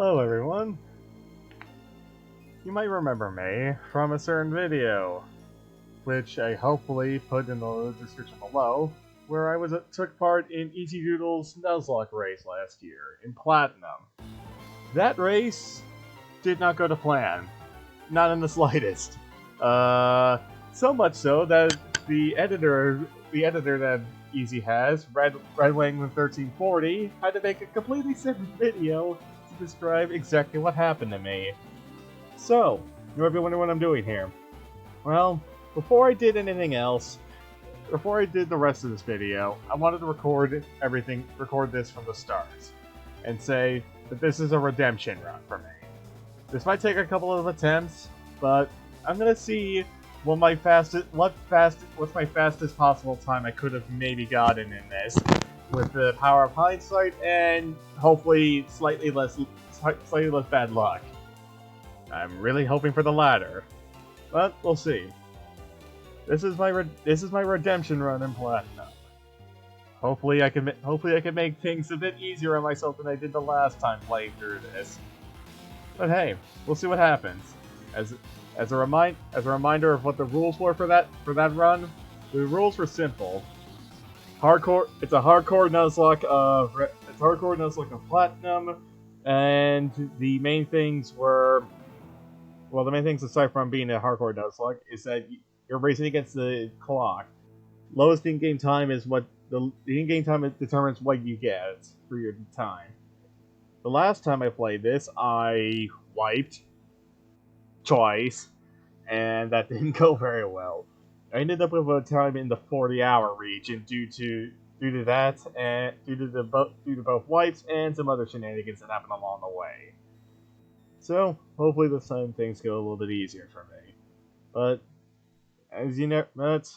Hello everyone. You might remember me from a certain video, which I hopefully put in the description below, where I took part in EZDoodles Nuzlocke race last year in Platinum. That race did not go to plan, not in the slightest. So much so that the editor that Easy has, Red Wing 1340, had to make a completely separate video to describe exactly what happened to me. So, you might be wondering what I'm doing here. Well, before I did anything else, before I did the rest of this video, I wanted to record this from the start, and say that this is a redemption run for me. This might take a couple of attempts, but I'm gonna see what's my fastest possible time I could have maybe gotten in this, with the power of hindsight and hopefully slightly less bad luck. I'm really hoping for the latter, but we'll see. This is my redemption run in Platinum. Hopefully I can make things a bit easier on myself than I did the last time playing through this. But hey, we'll see what happens. As a reminder of what the rules were for that run, the rules were simple. It's a hardcore Nuzlocke of Platinum, and the main things were, well, the main things aside from being a hardcore Nuzlocke is that you're racing against the clock. Lowest in-game time is what the in-game time determines what you get for your time. The last time I played this, I wiped twice, and that didn't go very well. I ended up with a time in the 40-hour region due to that, and due to both wipes and some other shenanigans that happened along the way. So hopefully this time things go a little bit easier for me. But as you know,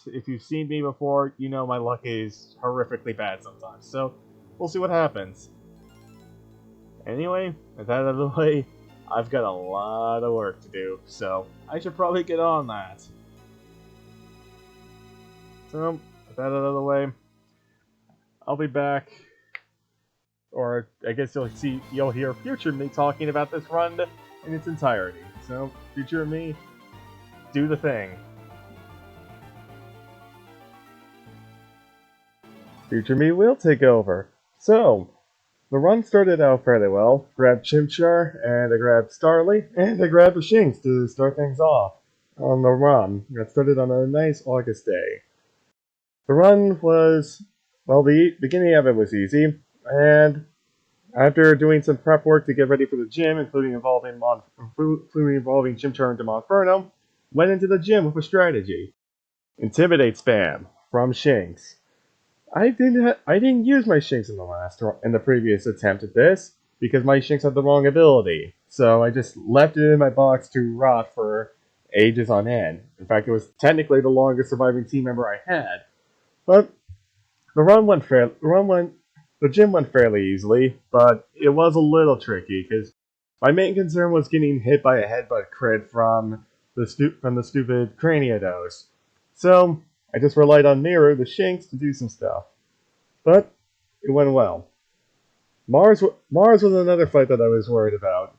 if you've seen me before, you know my luck is horrifically bad sometimes. So we'll see what happens. Anyway, with that out of the way, I've got a lot of work to do, so I should probably get on that. So, with that out of the way, I'll be back, or I guess you'll hear future me talking about this run in its entirety. So, future me, do the thing. Future me will take over. So, the run started out fairly well. Grabbed Chimchar, and I grabbed Starly, and I grabbed the Shinx to start things off on the run. That started on a nice August day. The run was, well, the beginning of it was easy, and after doing some prep work to get ready for the gym, including involving Chimchar into Monferno, went into the gym with a strategy. Intimidate spam from Shinx. I didn't use my Shinx in the previous attempt at this, because my Shinx had the wrong ability. So I just left it in my box to rot for ages on end. In fact, it was technically the longest surviving team member I had. But the gym went fairly easily, but it was a little tricky, because my main concern was getting hit by a headbutt crit from the stupid Craniados. So I just relied on Miru, the Shinx, to do some stuff. But it went well. Mars was another fight that I was worried about.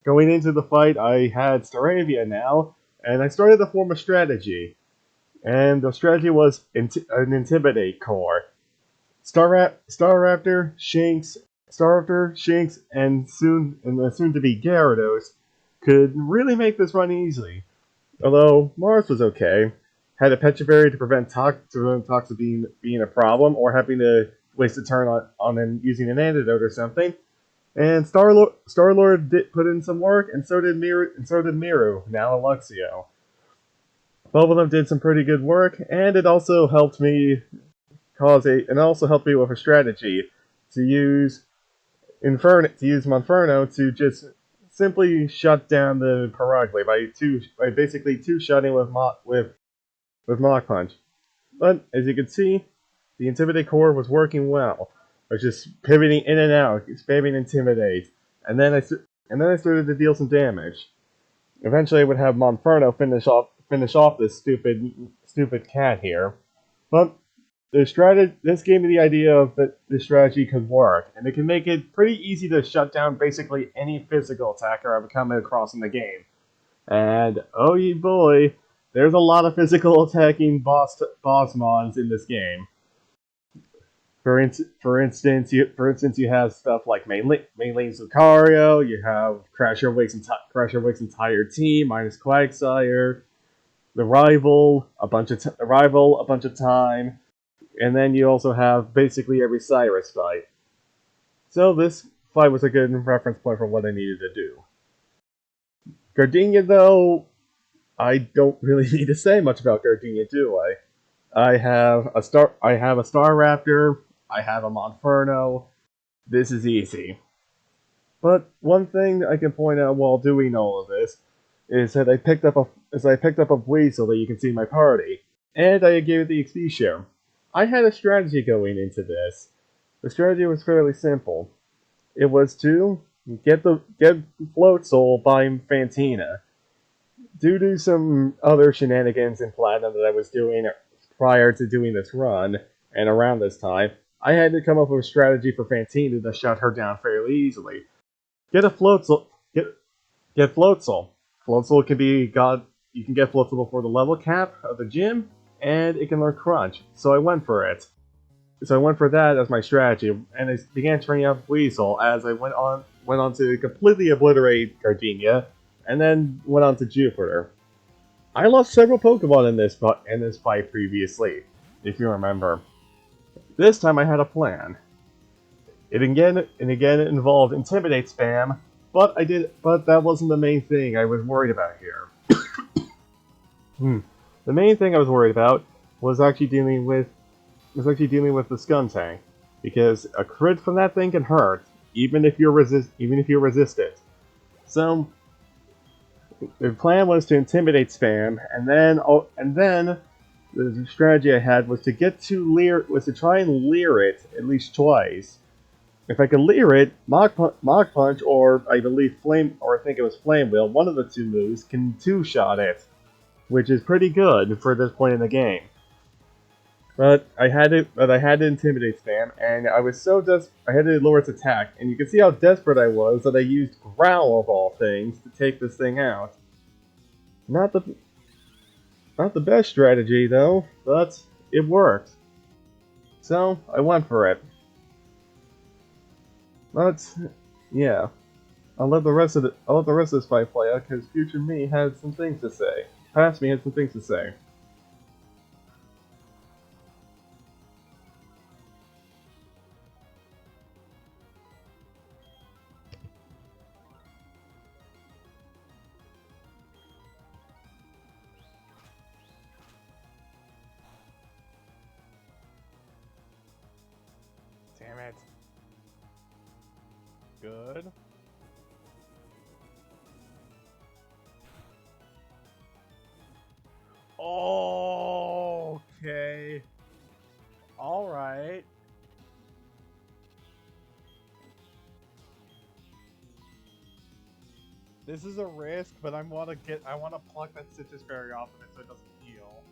Going into the fight, I had Staravia now, and I started to form a strategy. And the strategy was an Intimidate core. Staraptor, Shinx, and soon to be Gyarados could really make this run easy. Although Mars was okay. Had a Petriberry to prevent Toxic being a problem, or having to waste a turn on using an antidote or something. And Star-Lord did put in some work, and so did Miru, now Luxio. Both of them did some pretty good work, and it also helped me with a strategy to use Monferno to just simply shut down the Perugly by basically two-shotting with Mach Punch. But, as you can see, the Intimidate core was working well. I was just pivoting in and out, spamming Intimidate, and then I started to deal some damage. Eventually I would have Monferno finish off this stupid cat here. But This gave me the idea of that the strategy could work, and it can make it pretty easy to shut down basically any physical attacker I've come across in the game. And oh ye boy, there's a lot of physical attacking boss mons in this game. For instance, you have stuff like Melee Lucario. You have Crasher Wake's entire team minus Quagsire, the rival a bunch of time, and then you also have basically every Cyrus fight. So this fight was a good reference point for what I needed to do. Gardenia, though, I don't really need to say much about Gardenia, do I? I have a Star Raptor. I have a Monferno. This is easy. But one thing I can point out while doing all of this is that I picked up a Weasel that you can see in my party, and I gave it the XP share. I had a strategy going into this. The strategy was fairly simple. It was to get Float Soul by Fantina. Due to some other shenanigans in Platinum that I was doing prior to doing this run, and around this time, I had to come up with a strategy for Fantina to shut her down fairly easily. Get a Float Soul. Get Float Soul. Float Soul can be got. You can get Float Soul before the level cap of the gym, and it can learn Crunch. So I went for it. So I went for that as my strategy, and I began training up Weasel as I went on to completely obliterate Gardenia, and then went on to Jupiter. I lost several Pokemon in this fight previously, if you remember. This time I had a plan. It involved Intimidate spam, but that wasn't the main thing I was worried about here. The main thing I was worried about was actually dealing with the Skuntank, because a crit from that thing can hurt, even if you resist it. So the plan was to intimidate spam, and then the strategy I had was to try and leer it at least twice. If I could leer it, Mach Punch, or I think it was Flame Wheel, one of the two moves, can two-shot it, which is pretty good for this point in the game. But I had to intimidate spam, and I had to lower its attack, and you can see how desperate I was that I used Growl of all things to take this thing out. Not the best strategy though, but it worked. So I went for it. But yeah, I'll let the rest of this fight play out because future me had some things to say. Past me had some things to say. Damn it. Good. Okay. Alright. This is a risk, but I want to pluck that Citrus Berry off of it so it doesn't heal.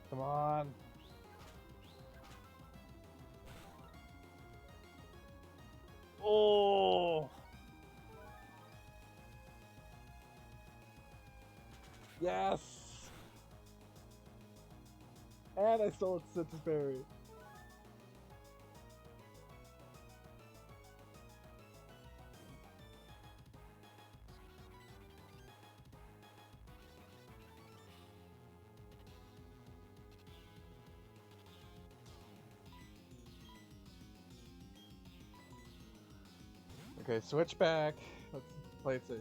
Come on. Oh. Yes. And I stole its Citrus Berry. Okay, switch back. Let's play it safe.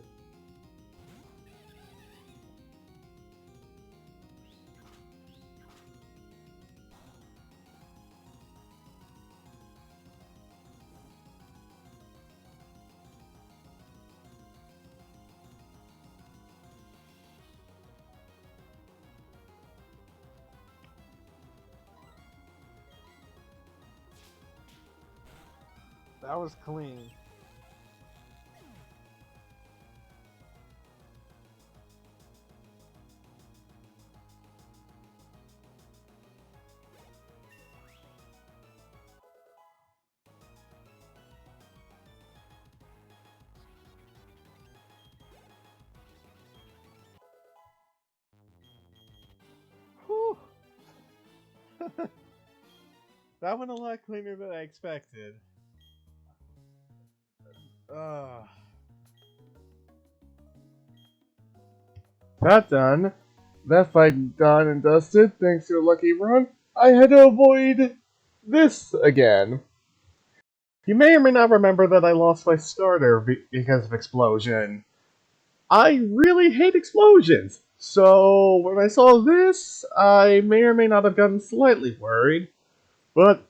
That was clean. Whew. That went a lot cleaner than I expected. That done. That fight done and dusted, thanks to a lucky run, I had to avoid this again. You may or may not remember that I lost my starter because of explosion. I really hate explosions, so when I saw this, I may or may not have gotten slightly worried. But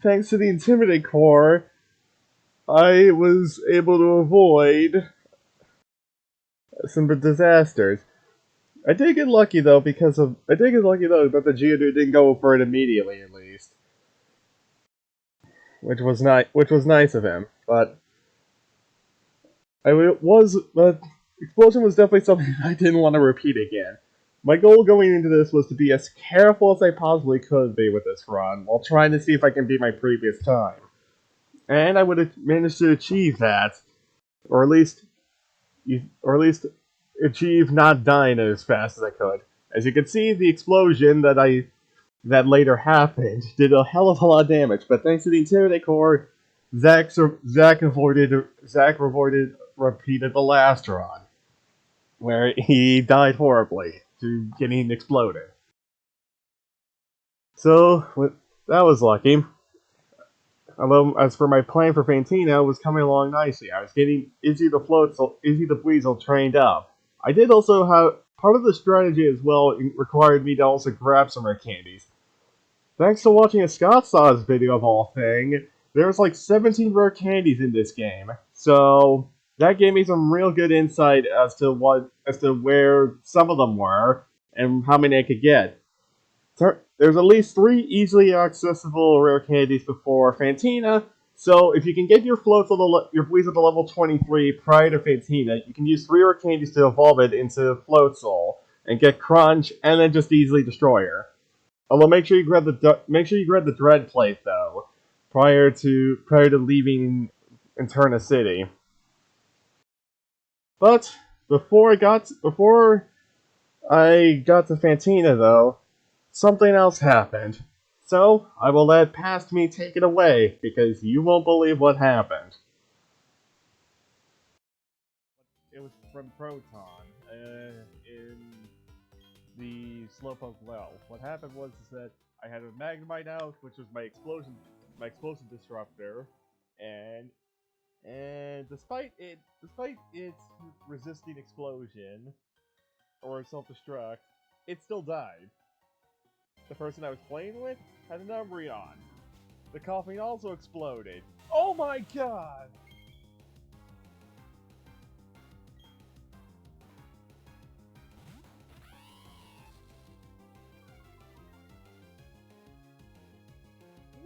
thanks to the Intimidate core, I was able to avoid some disasters. I did get lucky though that the Geodude didn't go for it immediately at least, which was nice of him. But explosion was definitely something I didn't want to repeat again. My goal going into this was to be as careful as I possibly could be with this run, while trying to see if I can beat my previous time. And I would have managed to achieve that, or at least achieve not dying as fast as I could. As you can see, the explosion that later happened did a hell of a lot of damage, but thanks to the Intimidate core, Zach repeated the last run, where he died horribly to getting exploded. So that was lucky. Although, as for my plan for Fantina, it was coming along nicely. I was getting Izzy the Weasel trained up. I did also have part of the strategy as well. It required me to also grab some rare candies. Thanks to watching a Scott Saw's video of all thing, there's like 17 rare candies in this game. So that gave me some real good insight as to where some of them were and how many I could get. There's at least 3 easily accessible rare candies before Fantina, so if you can get your Weasel to level 23 prior to Fantina, you can use 3 rare candies to evolve it into Floatzel and get Crunch, and then just easily destroy her. Although make sure you grab the Dread Plate though, prior to leaving Interna City. But before I got to Fantina though, something else happened. So, I will let past me take it away, because you won't believe what happened. It was from Proton, in the Slowpoke well. What happened was that I had a Magnemite out, which was my explosive disruptor, and despite its resisting explosion, or self-destruct, it still died. The person I was playing with had an Umbreon. The Coughing also exploded. Oh my god!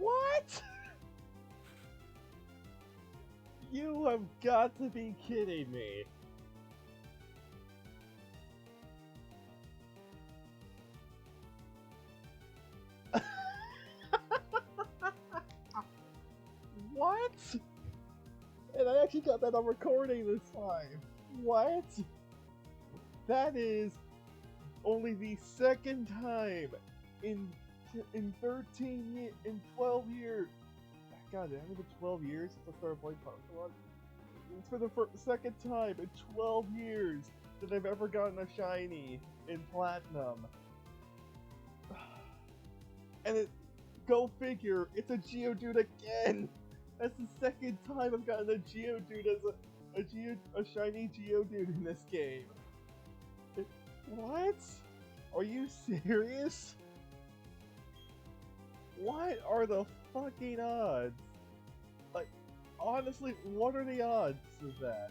What? You have got to be kidding me. What? And I actually got that on recording this time. What? That is only the second time in 12 years. God, it hasn't been 12 years since I started playing Pokemon. It's for the second time in 12 years that I've ever gotten a shiny in Platinum. And go figure, it's a Geodude again! That's the second time I've gotten a Geodude as a shiny Geodude in this game. What? Are you serious? What are the fucking odds? Like, honestly, what are the odds of that?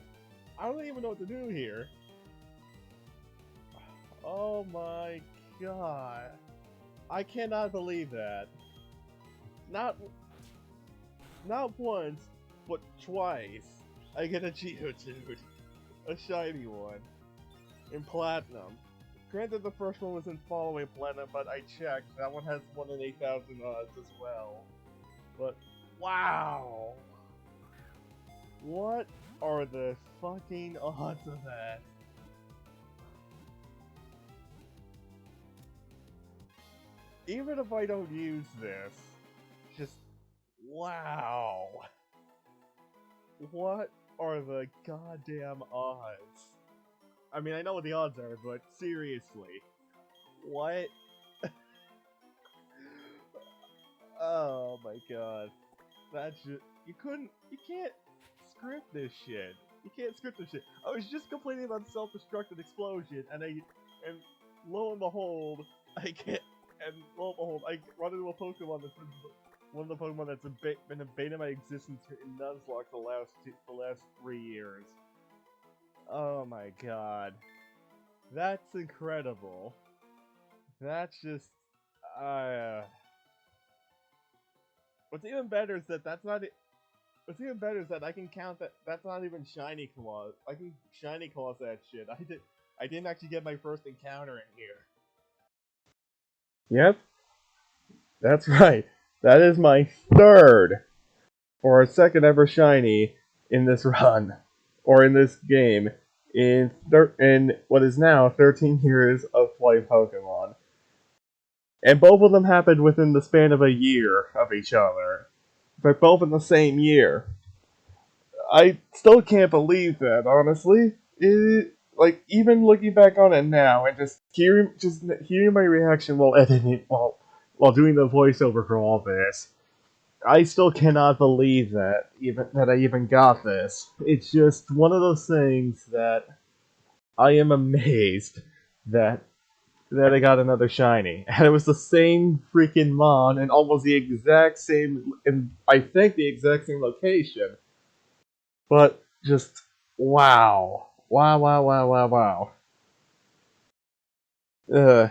I don't even know what to do here. Oh my god. I cannot believe that. not once, but twice, I get a Geodude. A shiny one. In Platinum. Granted, the first one was in following Platinum, but I checked. That one has 1 in 8,000 odds as well. But, wow! What are the fucking odds of that? Even if I don't use this, just wow. What are the goddamn odds? I mean, I know what the odds are, but seriously. What? Oh my god. That's just, you can't script this shit. You can't script this shit. I was just complaining about self-destructive explosion, and lo and behold, I run into a Pokemon that's been one of the Pokemon that's been a bane of my existence in Nuzlocke the last 3 years. Oh my god. That's incredible. That's just, what's even better is that what's even better is that I can count that's not even Shiny Claws. I can Shiny Claws that shit. I didn't actually get my first encounter in here. Yep, that's right. That is my third or second ever shiny in this run, or in this game, in what is now 13 years of playing Pokemon. And both of them happened within the span of a year of each other. But both in the same year. I still can't believe that, honestly. Like, even looking back on it now and just hearing my reaction while editing, while doing the voiceover for all this, I still cannot believe that I even got this. It's just one of those things that I am amazed that I got another shiny, and it was the same freaking mon and almost the exact same, and I think the exact same location. But just wow, wow, wow, wow, wow, wow. Uh,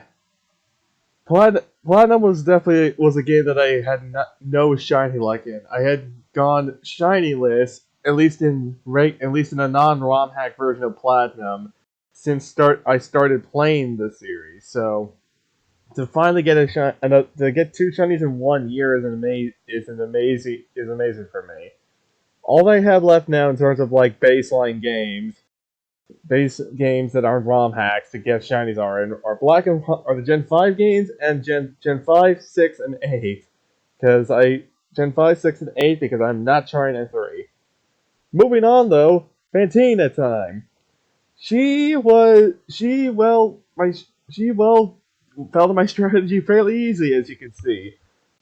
Platinum was a game that I had no shiny luck in. I had gone shinyless, at least in a non-ROM hack version of Platinum, since I started playing the series. So to finally get to get 2 shinies in 1 year is amazing for me. All I have left now in terms of like base games that aren't ROM hacks to get shinies are the Gen 5 games and Gen 5, 6, and 8. Because Gen 5, 6, and 8 because I'm not trying at 3. Moving on though, Fantina time. She was she fell my strategy fairly easy, as you can see.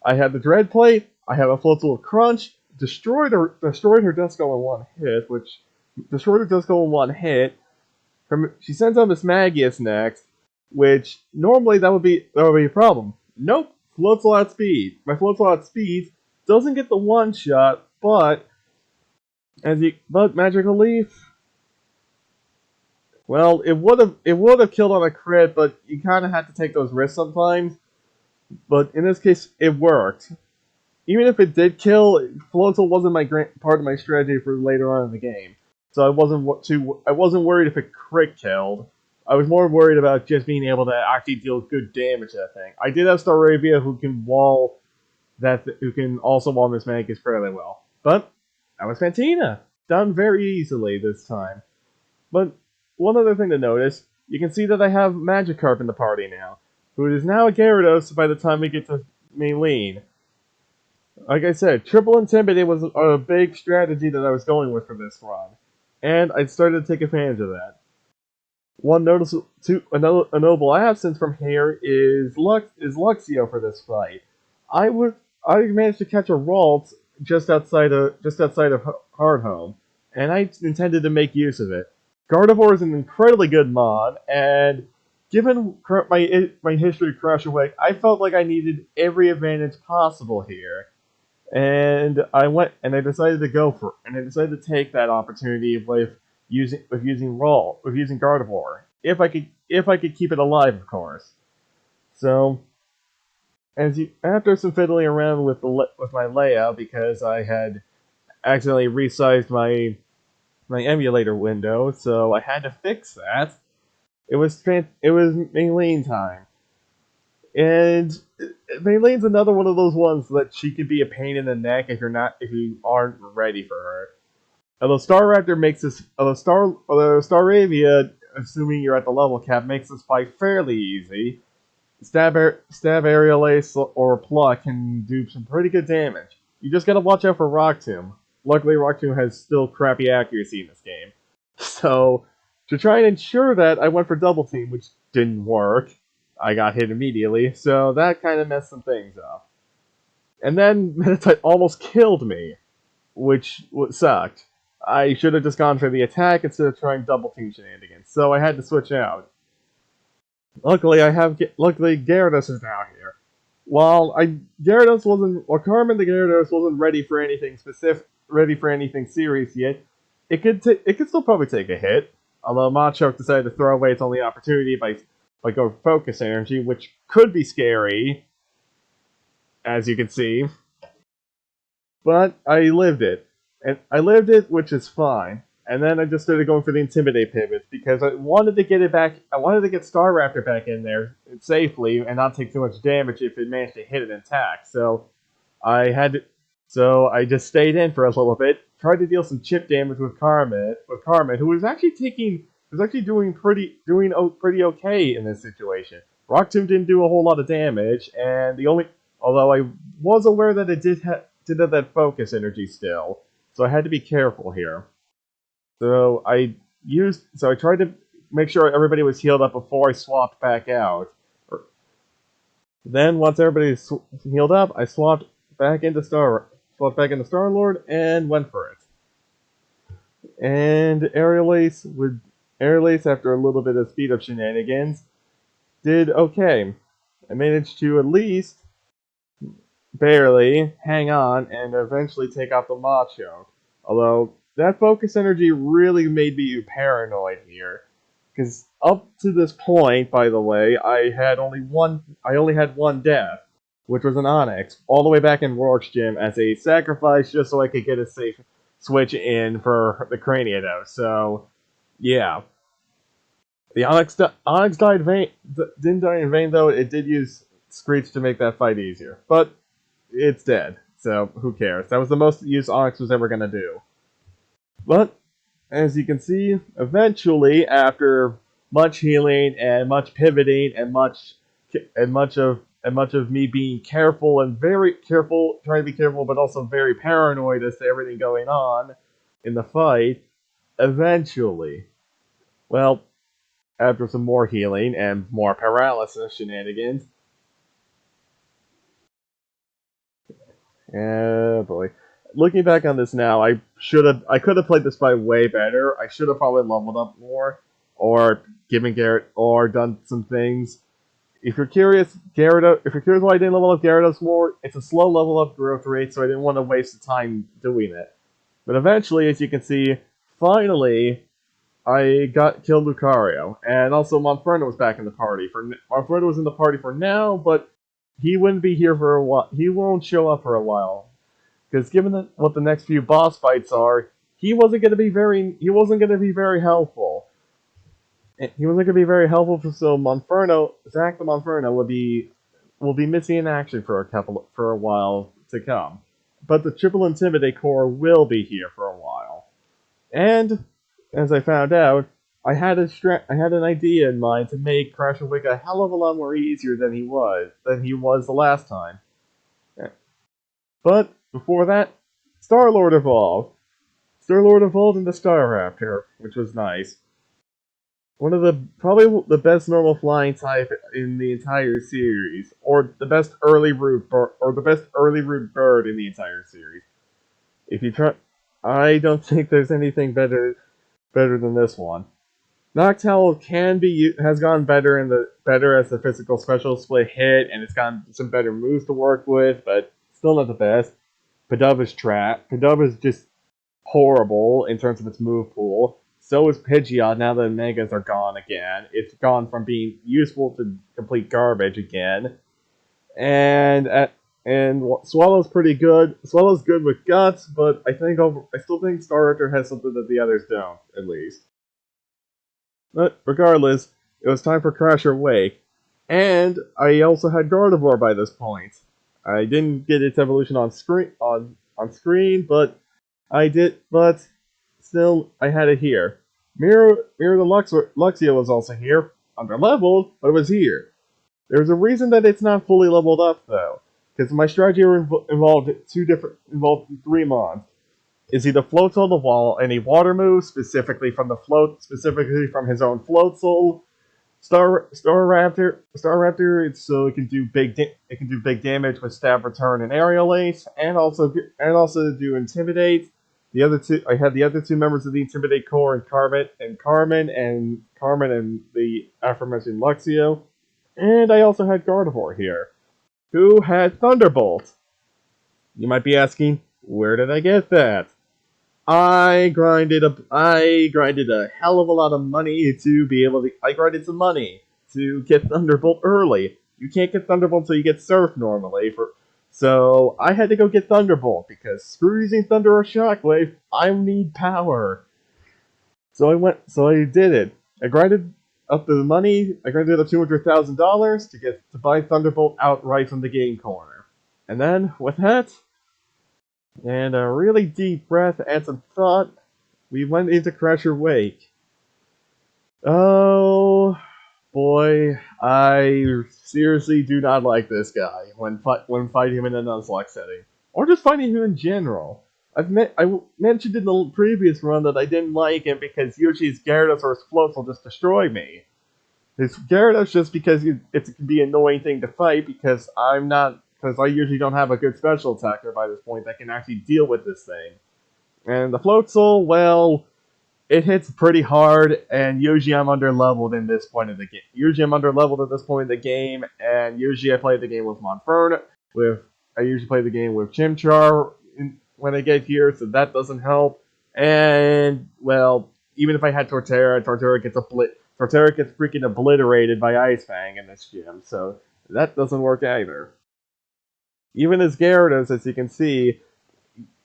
I had the Dread Plate, I have a Floatzel Crunch, destroyed her Duskull in one hit, which destroyed her Duskull in one hit. She sends out Miss Magius next, which normally that would be a problem. Nope, Floatzel at speed. My Floatzel at speed doesn't get the one shot, but Magical Leaf, well, it would have killed on a crit, but you kind of had to take those risks sometimes. But in this case, it worked. Even if it did kill, Floatzel wasn't part of my strategy for later on in the game. So I wasn't worried if it crit killed. I was more worried about just being able to actually deal good damage to that thing. I did have Staravia who can also wall Miss Magus fairly well. But that was Fantina. Done very easily this time. But one other thing to notice, you can see that I have Magikarp in the party now, who is now a Gyarados by the time we get to Maylene. Like I said, Triple Intimidate was a big strategy that I was going with for this run, and I started to take advantage of that. A notable absence from here is Luxio for this fight. I was I managed to catch a Ralts just outside of Hardhome, and I intended to make use of it. Gardevoir is an incredibly good mod, and given my history of Crash Awake, I felt like I needed every advantage possible here, and I decided to go for it, and I decided to take that opportunity with using Gardevoir, if I could keep it alive, of course. So after some fiddling around with my layout because I had accidentally resized my emulator window, so I had to fix that. It was Maylene time, and Maylene's another one of those ones that she can be a pain in the neck if you aren't ready for her. Although Staravia, assuming you're at the level cap, makes this fight fairly easy. Stab Aerial Ace or Pluck can do some pretty good damage. You just gotta watch out for Rock Tomb. Luckily, Rock Tomb has still crappy accuracy in this game. So, to try and ensure that, I went for Double Team, which didn't work. I got hit immediately, so that kind of messed some things up. And then Meditite almost killed me, which sucked. I should have just gone for the attack instead of trying Double Team shenanigans, so I had to switch out. Luckily, Gyarados is now here. While Carmen the Gyarados wasn't ready for anything serious yet, it could still probably take a hit. Although Machoke decided to throw away its only opportunity by going for Focus Energy, which could be scary, as you can see. But I lived it, which is fine. And then I just started going for the Intimidate pivots because I wanted to get it back. I wanted to get Staraptor back in there safely and not take too much damage if it managed to hit an attack. So I just stayed in for a little bit, tried to deal some chip damage with Carmen, who was actually doing pretty okay in this situation. Rock Tomb didn't do a whole lot of damage, and although I was aware that it did have that focus energy still, so I had to be careful here. So I tried to make sure everybody was healed up before I swapped back out. Then once everybody was healed up, I swapped back into Star Lord and went for it. And Aerial Ace after a little bit of speed up shenanigans did okay. I managed to at least barely hang on and eventually take out the Machoke. Although that focus energy really made me paranoid here, because up to this point, by the way, I only had one death, which was an Onyx, all the way back in Rourke's gym as a sacrifice just so I could get a safe switch in for the Craniados. So, yeah. The Onyx didn't die in vain, though. It did use Screech to make that fight easier. But it's dead, so who cares? That was the most use Onyx was ever going to do. But, as you can see, eventually, after much healing and much pivoting and much of me being careful and very careful, trying to be careful, but also very paranoid as to everything going on in the fight, eventually, well, after some more healing and more paralysis shenanigans, boy. Looking back on this now, I could have played this fight way better. I should have probably leveled up more, or done some things. If you're curious why I didn't level up Gyarados more, it's a slow level up growth rate, so I didn't want to waste the time doing it. But eventually, as you can see, finally, I killed Lucario, and also Monferno was back in the party. Monferno was in the party for now, but he wouldn't be here for a while. He won't show up for a while. Because given what the next few boss fights are, he wasn't going to be very helpful. He wasn't going to be very helpful, so Zack the Monferno will be missing in action for a while to come. But the Triple Intimidate core will be here for a while. And as I found out, I had an idea in mind to make Crash and Wake a hell of a lot more easier than he was the last time. But before that, Star-Lord evolved. Star-Lord evolved into Staraptor, which was nice. Probably the best normal flying type in the entire series, or the best early root bird in the entire series. If you try, I don't think there's anything better than this one. Noctowl has gone better as the physical special split hit, and it's gotten some better moves to work with, but still not the best. Pidove is just horrible in terms of its move pool. So is Pidgeot now that Megas are gone again. It's gone from being useful to complete garbage again. and Swallow's pretty good. Swallow's good with guts, but I still think Star Raptor has something that the others don't, at least. But regardless, it was time for Crasher Wake, and I also had Gardevoir by this point. I didn't get its evolution on screen, but I did. But still, I had it here. Mirror the Luxio was also here, underleveled, but it was here. There's a reason that it's not fully leveled up though, because my strategy involved three mons. Is he the float on the wall, any water moves specifically from his own float soul? Star Raptor. It's so it can do big damage with stab return and aerial ace, and also do intimidate. I had the other two members of the Intimidate Core, and Carmen and the aforementioned Luxio. And I also had Gardevoir here, who had Thunderbolt. You might be asking, where did I get that? I grinded a hell of a lot of money to be able to. I grinded some money to get Thunderbolt early. You can't get Thunderbolt until you get Surf normally. So I had to go get Thunderbolt because screw using Thunder or Shockwave. I need power. So I did it. I grinded up the money. I grinded up $200,000 to buy Thunderbolt outright from the game corner. And then with that, and a really deep breath and some thought, we went into Crasher Wake. Oh boy, I seriously do not like this guy when fighting him in a Nuzlocke setting, or just fighting him in general. I mentioned in the previous run that I didn't like him because usually his Gyarados or his floats will just destroy me. His Gyarados just because it can be an annoying thing to fight because I usually don't have a good special attacker by this point that can actually deal with this thing. And the Floatzel, well, it hits pretty hard, and usually I'm underleveled in this point of the game. And usually I play the game with Monferno. I usually play the game with Chimchar when I get here, so that doesn't help. And well, even if I had Torterra gets freaking obliterated by Ice Fang in this gym, so that doesn't work either. Even as Gyarados, as you can see,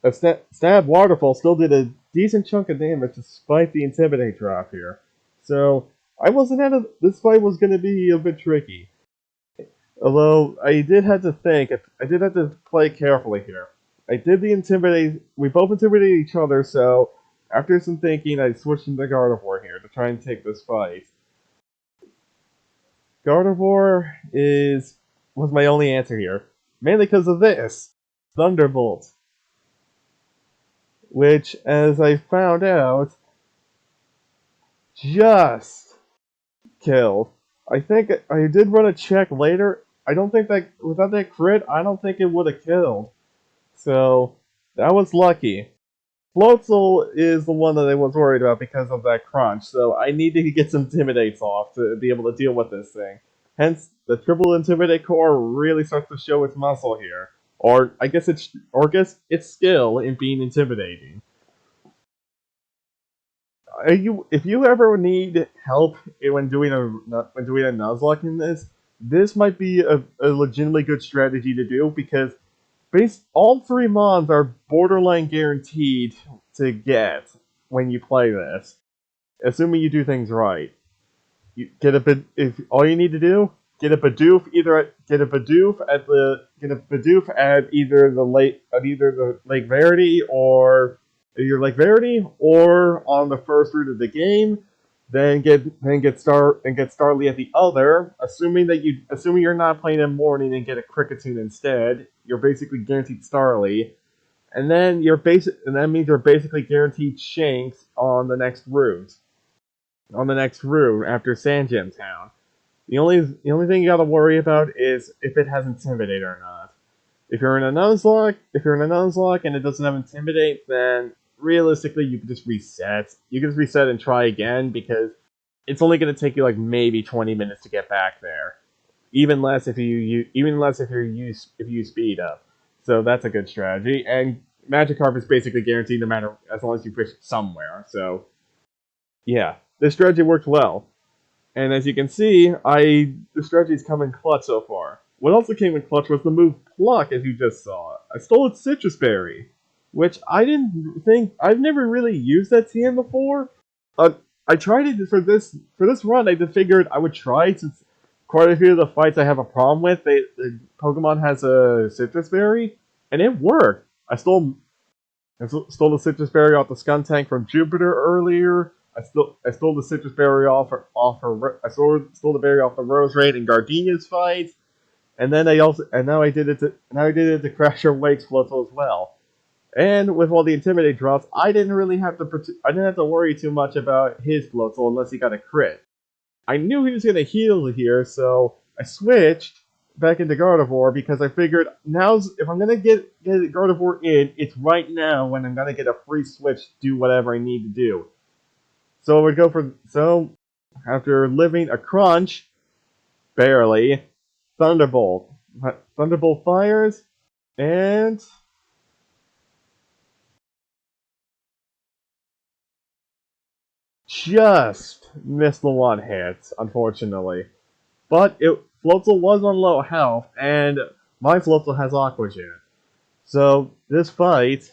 a Stab Waterfall still did a decent chunk of damage despite the Intimidate drop here. So this fight was going to be a bit tricky. Although I did have to play carefully here. We both intimidated each other, so after some thinking, I switched into Gardevoir here to try and take this fight. Gardevoir was my only answer here. Mainly because of this. Thunderbolt. Which, as I found out, just killed. I think I did run a check later. I don't think that, without that crit, I don't think it would have killed. So, that was lucky. Floatzel is the one that I was worried about because of that crunch, so I needed to get some Intimidates off to be able to deal with this thing. Hence, the triple Intimidate core really starts to show its muscle here. Or I guess its skill in being intimidating. If you ever need help when doing a Nuzlocke in this might be a legitimately good strategy to do because all three mons are borderline guaranteed to get when you play this, assuming you do things right. You get a bit. If all you need to do, get a Bidoof at either the Lake Verity or on the first route of the game. Then get Starly at the other. Assuming you're not playing in morning and get a Kricketune instead, you're basically guaranteed Starly, and then that means you're basically guaranteed Shanks on the next route. After Sandgem Town. The only thing you gotta worry about is if it has Intimidate or not. If you're in a Nuzlocke and it doesn't have Intimidate, then realistically you can just reset. You can just reset and try again because it's only gonna take you like maybe 20 minutes to get back there. Even less if you speed up. So that's a good strategy. And Magikarp is basically guaranteed no matter as long as you push it somewhere. So yeah, this strategy worked well. And as you can see, the strategy's come in clutch so far. what also came in clutch was the move Pluck, as you just saw. I stole its Citrus Berry, which I've never really used that TM before. I tried it for this run. I just figured I would try, since quite a few of the fights I have a problem with, the Pokemon has a Citrus Berry, and it worked. I stole the Citrus Berry off the Skuntank from Jupiter earlier. I stole the Citrus Berry stole the berry off the Roserade and Gardenia's fight, and now I did it to Crasher Wake's Floatzel as well. And with all the Intimidate drops, I didn't have to worry too much about his Floatzel unless he got a crit. I knew he was going to heal here, so I switched back into Gardevoir because I figured if I'm going to get Gardevoir in, it's right now when I'm going to get a free switch to do whatever I need to do. So after living a crunch, barely, Thunderbolt fires, and just missed the one hit, unfortunately. But Floatzel was on low health, and my Floatzel has Aqua Jet. So this fight,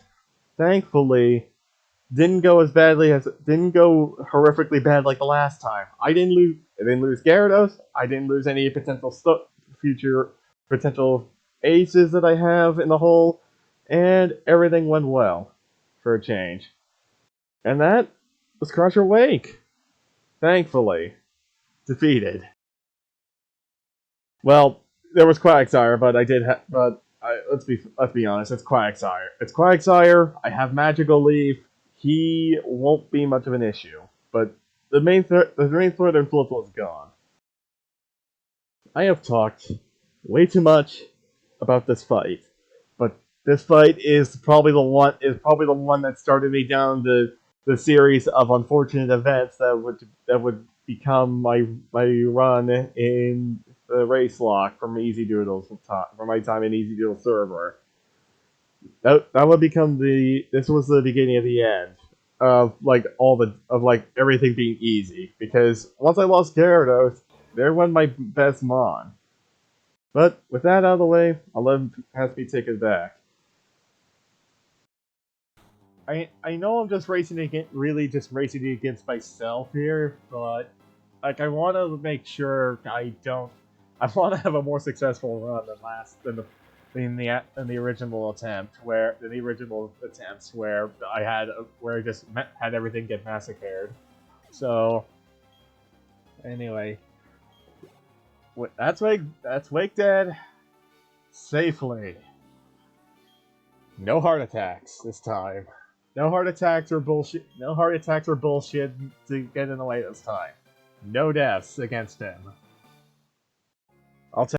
thankfully, didn't go horrifically bad like the last time. I didn't lose Gyarados. I didn't lose any future potential aces that I have in the hole, and everything went well for a change. And that was Crusher Wake, thankfully defeated. Well, there was Quagsire, but let's be honest, it's Quagsire. It's Quagsire. I have Magical Leaf. He won't be much of an issue, but the main threat in Floatzel is gone. I have talked way too much about this fight, but this fight is probably the one that started me down the series of unfortunate events that would become my run in the Racelocke from EZDoodles from my time in EZDoodles server. That would become this was the beginning of the end of everything being easy, because once I lost Gyarados, there went my best Mon. But with that out of the way, I'll let Hasby take it back. I know I'm just racing against myself here, but I want to make sure I want to have a more successful run than the original attempts where I just had everything get massacred. So anyway, that's Wake dead safely. No heart attacks this time. No heart attacks or bullshit to get in the way this time. No deaths against him. I'll take.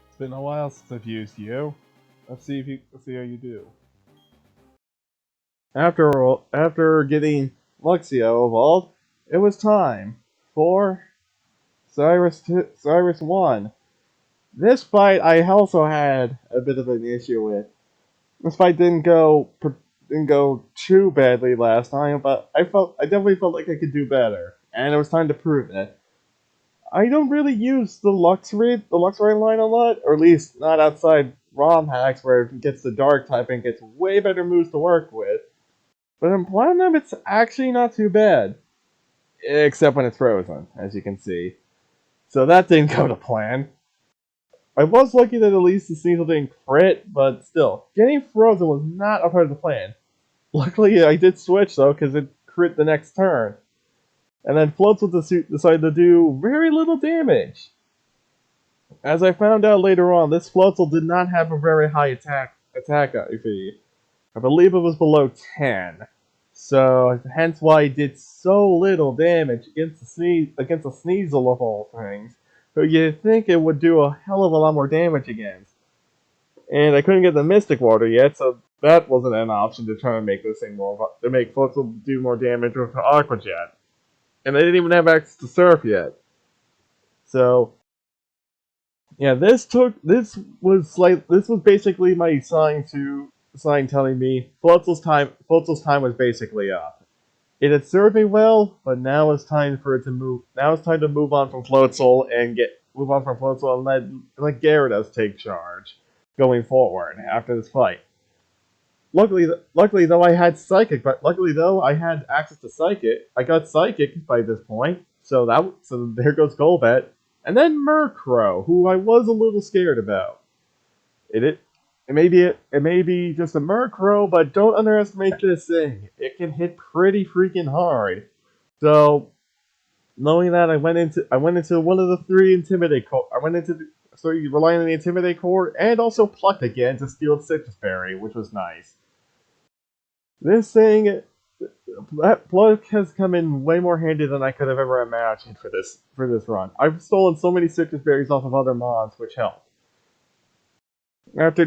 It's been a while since I've used you. Let's see how you do. After getting Luxio evolved, it was time for Cyrus 1. This fight I also had a bit of an issue with. This fight didn't go too badly last time, but I definitely felt like I could do better, and it was time to prove it. I don't really use the Luxray line a lot, or at least not outside ROM hacks where it gets the Dark type and gets way better moves to work with. But in Platinum, it's actually not too bad. Except when it's frozen, as you can see. So that didn't go to plan. I was lucky that at least the Sneasel didn't crit, but still, getting frozen was not a part of the plan. Luckily, I did switch though, because it crit the next turn. And then Floatzel decided to do very little damage. As I found out later on, this Floatzel did not have a very high attack IV. I believe it was below 10. So, hence why it did so little damage against the Sneasel of all things, who you'd think it would do a hell of a lot more damage against. And I couldn't get the Mystic Water yet, so that wasn't an option to try to make Floatzel do more damage with Aqua Jet. And I didn't even have access to Surf yet. So, Yeah, this was basically my sign telling me Floatzel's time was basically up. It had served me well, but now it's time for it to move. Now it's time to move on from Floatzel and let Gyarados take charge going forward after this fight. Luckily though I had Psychic, but luckily though I had access to Psychic. I got Psychic by this point, so there goes Golbat, and then Murkrow, who I was a little scared about. It may be just a Murkrow, but don't underestimate this thing. It can hit pretty freaking hard. So knowing that, I went into one of the three Intimidate core. I went into the, so you rely on the Intimidate core and also Plucked again to steal Citrus Berry, which was nice. This thing, that Pluck has come in way more handy than I could have ever imagined for this run. I've stolen so many Citrus Berries off of other mobs, which helped. After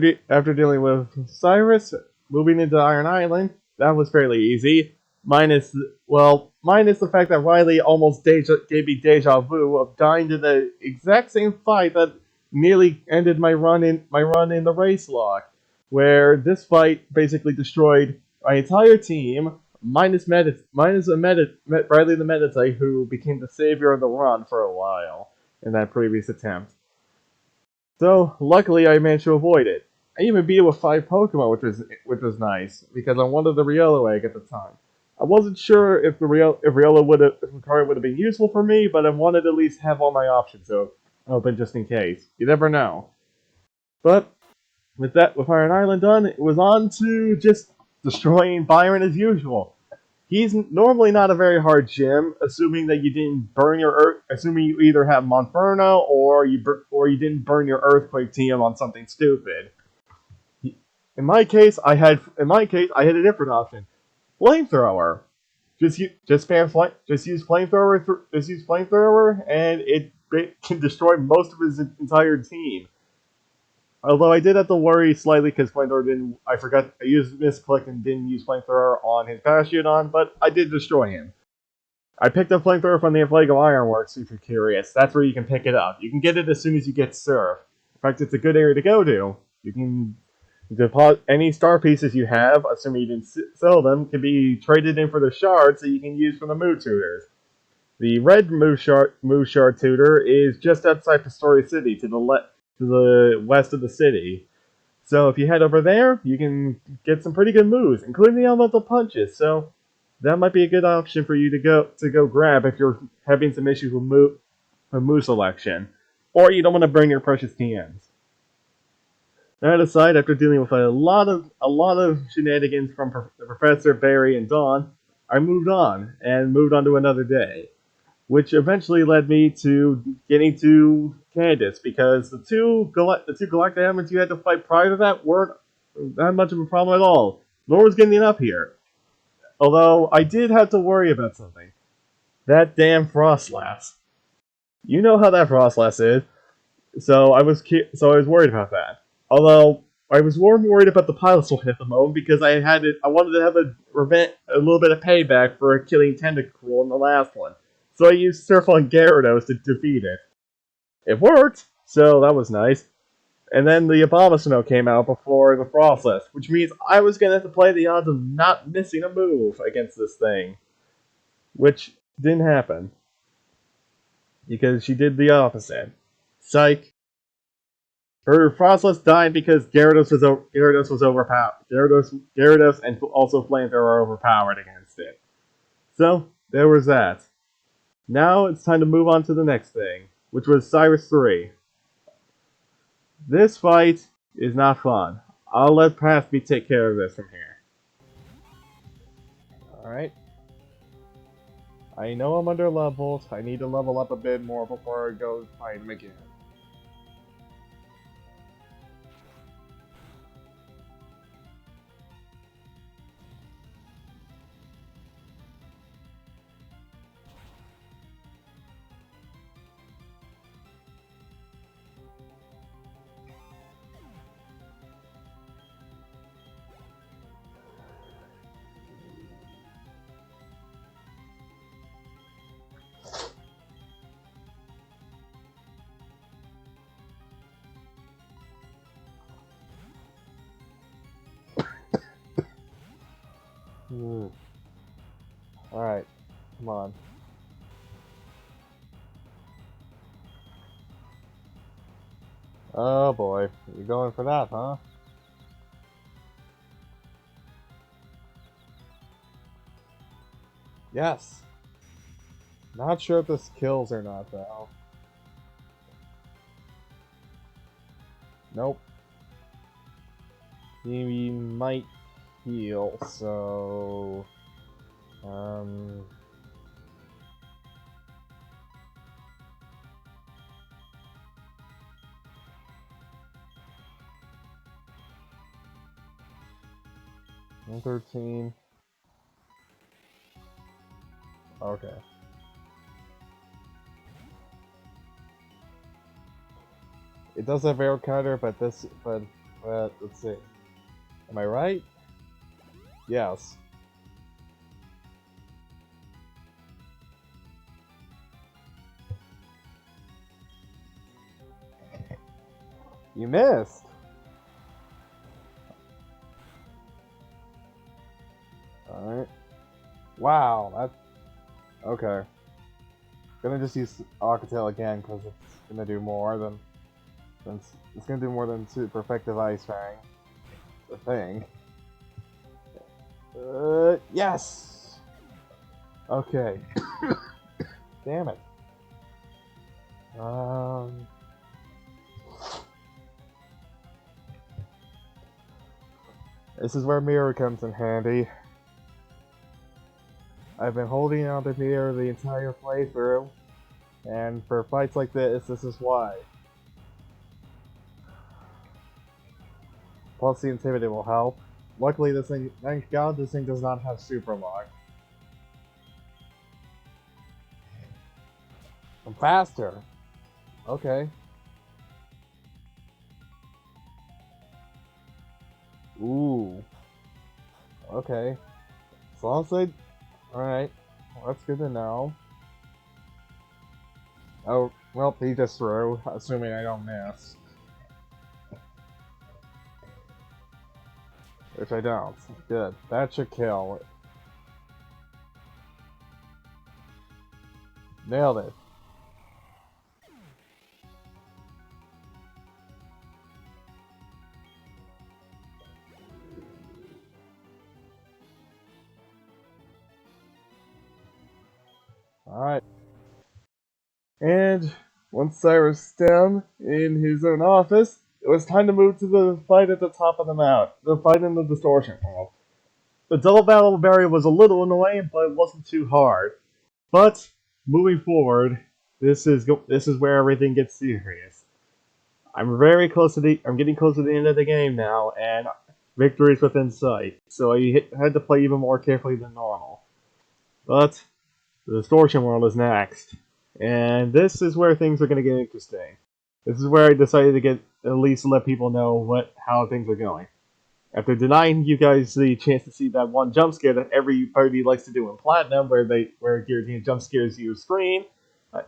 dealing with Cyrus, moving into Iron Island, that was fairly easy. Minus the fact that Riley almost gave me deja vu of dying to the exact same fight that nearly ended my run in the Racelocke, where this fight basically destroyed my entire team, Riley the Meditite, who became the savior of the run for a while in that previous attempt. So luckily I managed to avoid it. I even beat it with 5 Pokemon, which was nice because I wanted the Riolo egg at the time. I wasn't sure if the card would have been useful for me, but I wanted to at least have all my options open just in case. You never know. But with Iron Island done, it was on to just destroying Byron as usual. He's normally not a very hard gym, assuming that you didn't burn your earth. Assuming you either have Monferno or you didn't burn your Earthquake team on something stupid. In my case, I had a different option. Flamethrower. Just use flamethrower, and it can destroy most of his entire team. Although I did have to worry slightly because flamethrower didn't. I forgot I used misclick and didn't use flamethrower on his Bastion, but I did destroy him. I picked up flamethrower from the Inflago Ironworks. If you're curious, that's where you can pick it up. You can get it as soon as you get Surf. In fact, it's a good area to go to. You can deposit any star pieces you have, assuming you didn't sell them, can be traded in for the shards that you can use from the Moo Tutors. The red Moo Shard Tutor is just outside Pastoria City, to the west of the city. So if you head over there, you can get some pretty good moves, including the elemental punches. So that might be a good option for you to go grab if you're having some issues with move selection, or you don't want to burn your precious TMs. That aside, after dealing with a lot of shenanigans from Professor Barry and Dawn, I moved on to another day, which eventually led me to getting to Candace, because the two Galactic Elements you had to fight prior to that weren't that much of a problem at all. Nor was getting up here. Although I did have to worry about something. That damn Frostlass. You know how that Frostlass is, so I was worried about that. Although I was more worried about the pilot sword at the moment because I wanted to have a little bit of payback for killing Tentacruel in the last one. So I used Surf on Gyarados to defeat it. It worked, so that was nice. And then the Abomasnow came out before the Frostlass, which means I was going to have to play the odds of not missing a move against this thing. Which didn't happen. Because she did the opposite. Psych. Her Frostlass died because Gyarados was overpowered. Gyarados and also Flamethrower are overpowered against it. So, there was that. Now it's time to move on to the next thing, which was Cyrus 3. This fight is not fun. I'll let Pathby take care of this from here. Alright. I know I'm under leveled. I need to level up a bit more before I go fight him again. Alright, come on. Oh boy, you're going for that, huh? Yes! Not sure if this kills or not, though. Nope. He might heal, so... 113. Okay. It does have arrow counter, but let's see. Am I right? Yes. You missed! Alright. Wow, that's... Okay. Gonna just use Alcatel again, because it's gonna do more than... It's gonna do more than Super Effective Ice Fang. The thing. Yes! Okay. Damn it. This is where Mirror comes in handy. I've been holding on to Mirror the entire playthrough, and for fights like this is why. Plus the Intimidate will help. Luckily this thing, thank God this thing does not have Super Lock. I'm faster! Okay. Ooh. Okay. As long as I... Alright. Well, that's good to know. Oh, well, he just threw, assuming I don't miss. Which I don't. Good. That should kill. Nailed it. Alright. And once Cyrus down in his own office, it was time to move to the fight at the top of the mount. The fight in the distortion hall. The double battle barrier was a little annoying, but it wasn't too hard. But moving forward, this is where everything gets serious. I'm getting close to the end of the game now, and victory is within sight. So I had to play even more carefully than normal. But the distortion world is next, and this is where things are going to get interesting. This is where I decided to at least let people know how things are going. After denying you guys the chance to see that one jump scare that everybody likes to do in Platinum, where Guillotine jump scares your screen,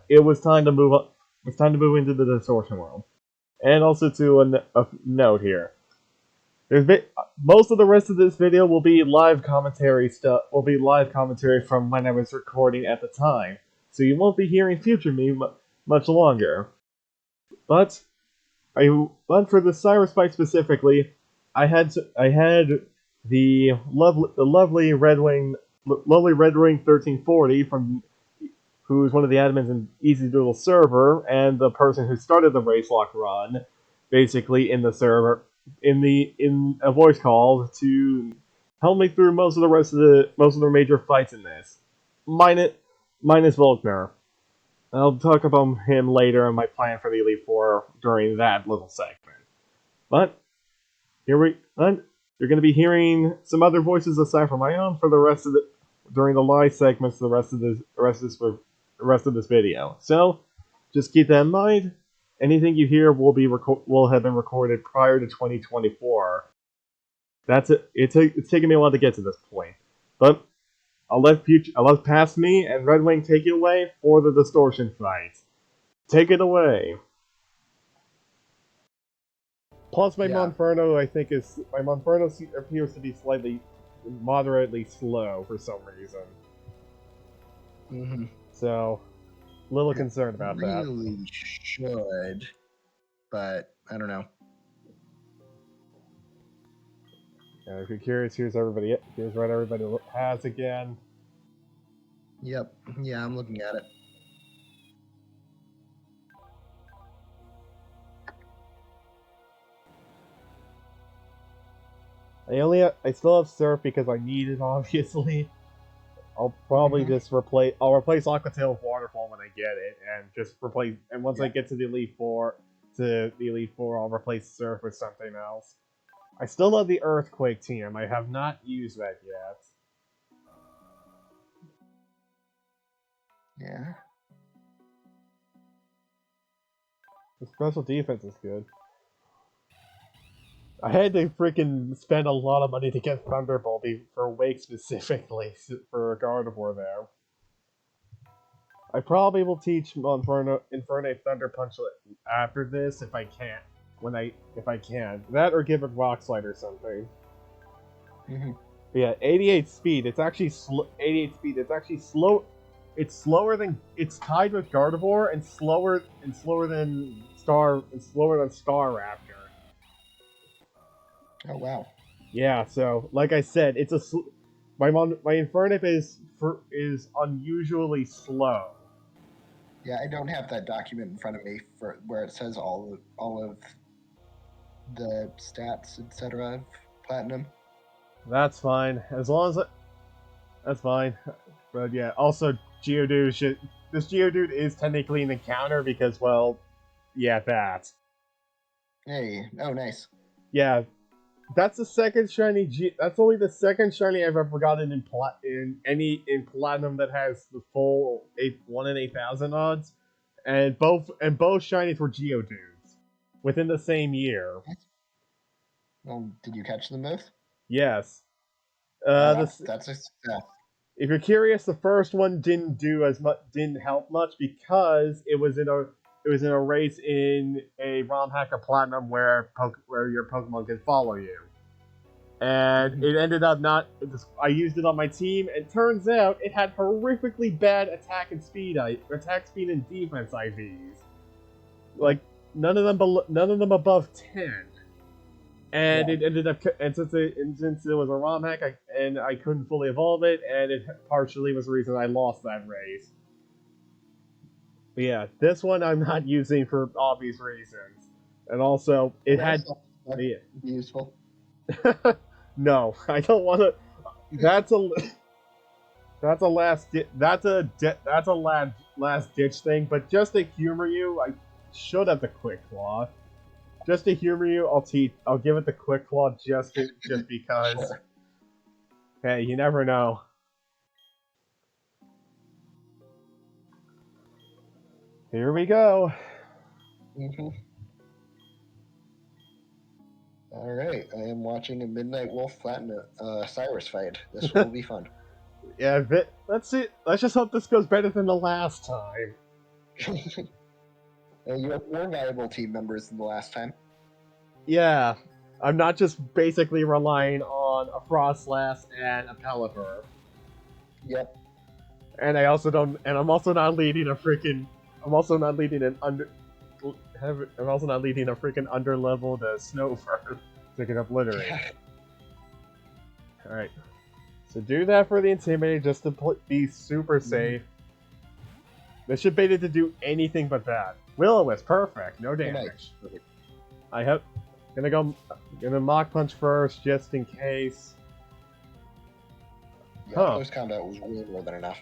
it was time to move up. It's time to move into the distortion world. And also to a note here, most of the rest of this video will be live commentary from when I was recording at the time, so you won't be hearing future me much longer. But for the Cyrus fight specifically, I had the lovely Red Wing 1340 from who's one of the admins in EZDoodles server and the person who started the Racelocke run, basically in the server in a voice call to help me through most of the major fights in this, minus Volkner. I'll talk about him later and my plan for the Elite Four during that little segment. But you're going to be hearing some other voices aside from my own for the rest of during the live segments. The rest of this video. So just keep that in mind. Anything you hear will have been recorded prior to 2024. That's it. It's taken me a while to get to this point, but I'll let past me and Red Wing take it away for the distortion fight. Take it away. Plus, my Monferno appears to be slightly moderately slow for some reason. Mm-hmm. So, a little concerned about that. Really should, but I don't know. If you're curious, here's what everybody has again. Yep. Yeah, I'm looking at it. I still have Surf because I need it, obviously. I'll probably just replace Aquatail with Waterfall when I get it, and just replace. And once I get to the Elite Four, I'll replace Surf with something else. I still love the Earthquake team. I have not used that yet. Yeah. The special defense is good. I had to freaking spend a lot of money to get Thunderbolt for Wake specifically for Gardevoir there. I probably will teach Inferno Thunder Punch after this if I can. If I can. That or give it Rock Slide or something. But yeah, 88 speed. It's actually 88 speed. It's actually slow. It's slower than tied with Gardevoir and slower than Star Raptor. Oh wow. Yeah, so like I said, it's my Infernip is unusually slow. Yeah, I don't have that document in front of me for where it says all of the stats, etc. of Platinum. That's fine, as long as that's fine. But yeah, also Geodude this Geodude is technically an encounter because, well, yeah, that. Hey, oh nice. Yeah, that's the second shiny. That's only the second shiny I've ever gotten in Platinum that has the full 1 in 8,000 odds, and both shinies were Geodudes within the same year. Well, did you catch them both? Yes. That's a success. If you're curious, the first one didn't help much because it was in a race in a ROM hack of Platinum where your Pokemon can follow you, and it ended up I used it on my team, and turns out it had horrifically bad attack speed and defense IVs, like none of them above 10. And it ended up, and since it was a ROM hack, I couldn't fully evolve it, and it partially was the reason I lost that race. But yeah, this one I'm not using for obvious reasons, and also it had useful. No, I don't want to. That's a last ditch thing. But just to humor you, I should have the Quick Claw. Just to humor you, I'll give it the Quick Claw just because. Sure. Hey, you never know. Here we go. All right, I am watching a Midnight Wolf Platinum Cyrus fight. This will be fun. Yeah, let's see. Let's just hope this goes better than the last time. You have more valuable team members than the last time. Yeah, I'm not just basically relying on a Frostlass and a Pelipper. Yep. And I'm also not leading a freaking. I'm also not leading a freaking underleveled Snowfur to get obliterated. Yeah. Alright. So do that for the Intimidator just to be super safe. This should bait it to do anything but that. Will-O-Wisp, perfect, no damage. Gonna Mach Punch first, just in case. Yeah, close combat was way more than enough.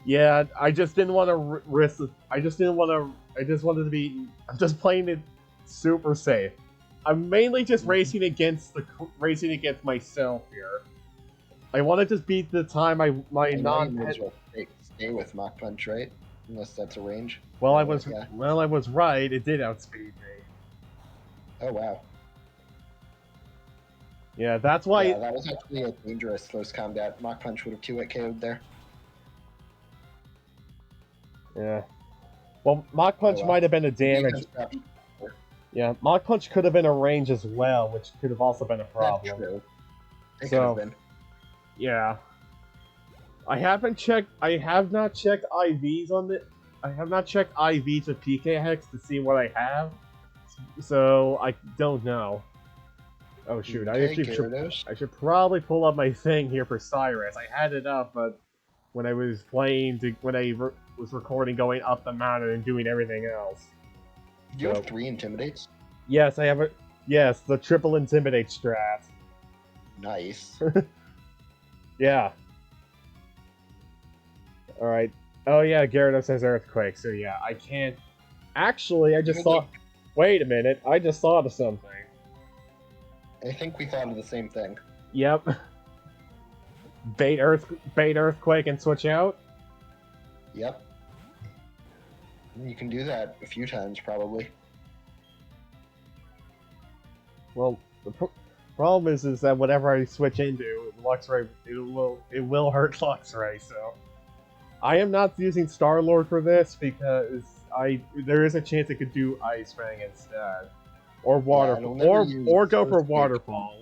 Yeah, I just didn't want to risk. I just wanted to be. I'm just playing it super safe. I'm mainly just racing against myself here. I want to just beat the time my non-pet. Stay with Mach Punch, right? Unless that's a range. Well, I was right. It did outspeed me. Oh wow. Yeah, that's why. Yeah, that was actually a dangerous close combat. Mach Punch would have 2-hit KO'd there. Yeah. Well, Mach Punch might have been a damage. Mach Punch could have been a range as well, which could have also been a problem. That's true. It could have been. Yeah. I haven't checked. I have not checked IVs on the. I have not checked IVs with PK Hex to see what I have, so I don't know. Oh shoot! Okay, Gyarados. I should probably pull up my thing here for Cyrus. I had it up, but when I was was recording, going up the mountain and doing everything else. You have 3 Intimidates? Yes, I have it. Yes, the triple intimidate strat. Nice. Yeah. Alright. Oh yeah, Gyarados has Earthquake, so yeah, I can't... Actually, I just thought... Wait a minute, I just thought of something. I think we thought of the same thing. Yep. Bait Earthquake and switch out? Yep. You can do that a few times, probably. Well, the problem is that whenever I switch into Luxray, it will hurt Luxray, so... I am not using Star-Lord for this because there is a chance it could do Ice Fang instead. Or Waterfall. Or go for Waterfall.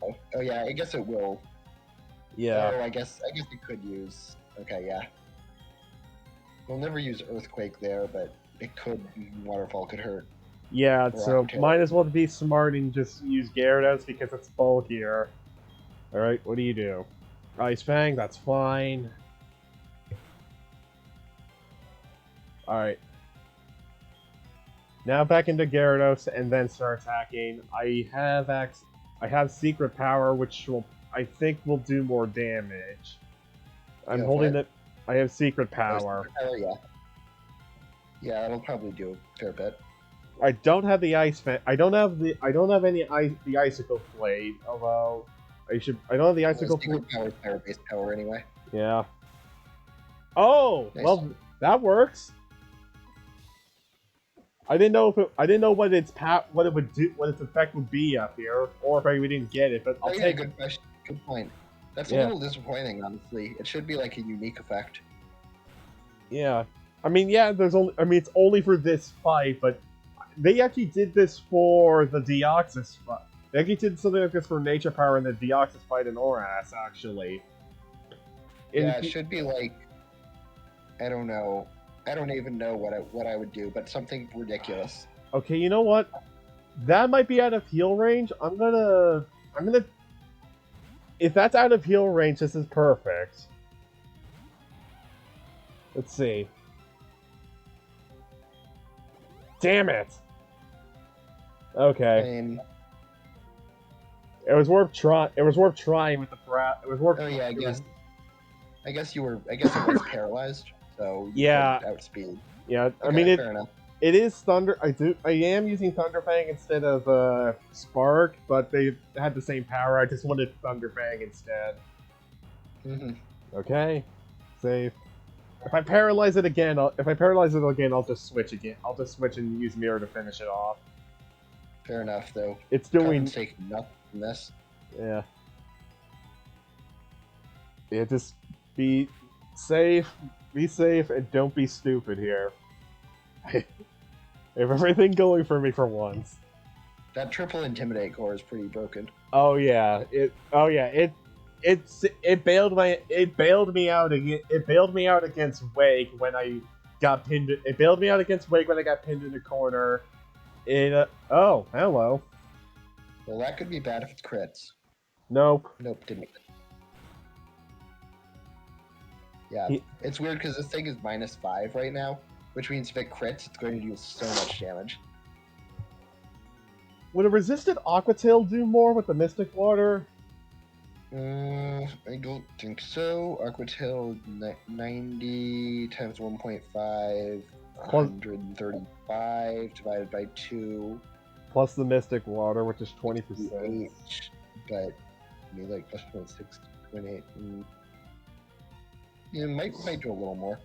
Oh yeah, I guess it will. Yeah. Oh, I guess it could use... Okay, yeah. We'll never use Earthquake there, but it could... Waterfall could hurt. Yeah, so might as well be smart and just use Gyarados because it's bulkier. Alright, what do you do? Ice Fang, that's fine. Alright. Now back into Gyarados and then start attacking. I have Secret Power, which I think will do more damage. I'm holding it. I have Secret Power. Secret Power, yeah. Yeah, that'll probably do a fair bit. I don't have the Ice Fan. I don't have the Icicle Blade. Although I don't have the Icicle. Secret Power is Fire-based power anyway. Yeah. Oh, nice. Well, that works. I didn't know what its effect would be up here, or if we didn't get it. But I'll take. Good question. Good point. That's a little disappointing, honestly. It should be like a unique effect. Yeah, I mean, yeah. It's only for this fight, but they actually did this for the Deoxys fight. They actually did something like this for Nature Power in the Deoxys fight in Oras, actually. Yeah, it should be like, I don't know. I don't even know what I would do, but something ridiculous. Okay, you know what? That might be out of heal range. I'm gonna. If that's out of heal range, this is perfect. Let's see. Damn it! Okay. It was worth trying. It was worth trying with the brat. It was worth. Oh yeah, I guess it was paralyzed. So yeah, outspeed. Yeah, okay, I mean fair enough. It is Thunder. I am using Thunder Fang instead of Spark, but they had the same power. I just wanted Thunder Fang instead. Okay, save. If I paralyze it again, I'll just switch again. I'll just switch and use Mirror to finish it off. Fair enough, though. It's doing. Take nothing from this. Yeah. Yeah, just be safe. Be safe and don't be stupid here. I have everything going for me for once. That triple Intimidate core is pretty broken. Oh yeah, it bailed me out against Wake when I got pinned. It bailed me out against Wake when I got pinned in the corner. Oh, hello. Well, that could be bad if it crits. Nope. Nope, didn't. Yeah, it's weird because this thing is -5 right now, which means if it crits, it's going to do so much damage. Would a resisted Aqua Tail do more with the Mystic Water? I don't think so. Aqua Tail 90 times 1.5, 135 divided by 2. Plus the Mystic Water, which is 20%. But, I mean, like, plus 0.6, 0.8. Yeah, might do a little more.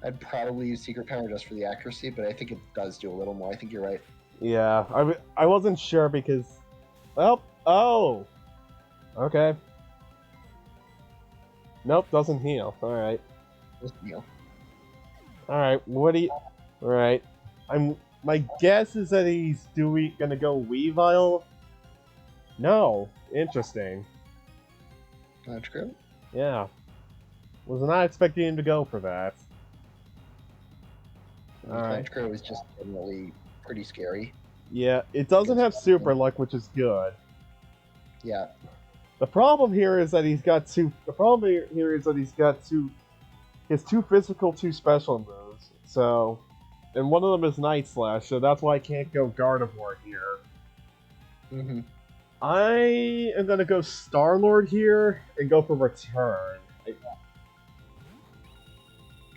I'd probably use Secret Power just for the accuracy, but I think it does do a little more. I think you're right. Yeah, I wasn't sure because... Well, oh! Okay. Nope, doesn't heal. Alright. Doesn't heal. Alright, what do you... Alright. My guess is that he's gonna go Weavile. No. Interesting. That's true. Yeah. Was not expecting him to go for that. Alright. Punch Crow is just generally pretty scary. Yeah, it doesn't have super luck, which is good. Yeah. The problem here is that he's got two. The problem here is that he's got two. He has two physical, two special moves. So, and one of them is Night Slash. So that's why I can't go Gardevoir here. Mm-hmm. I am gonna go Star Lord here and go for Return.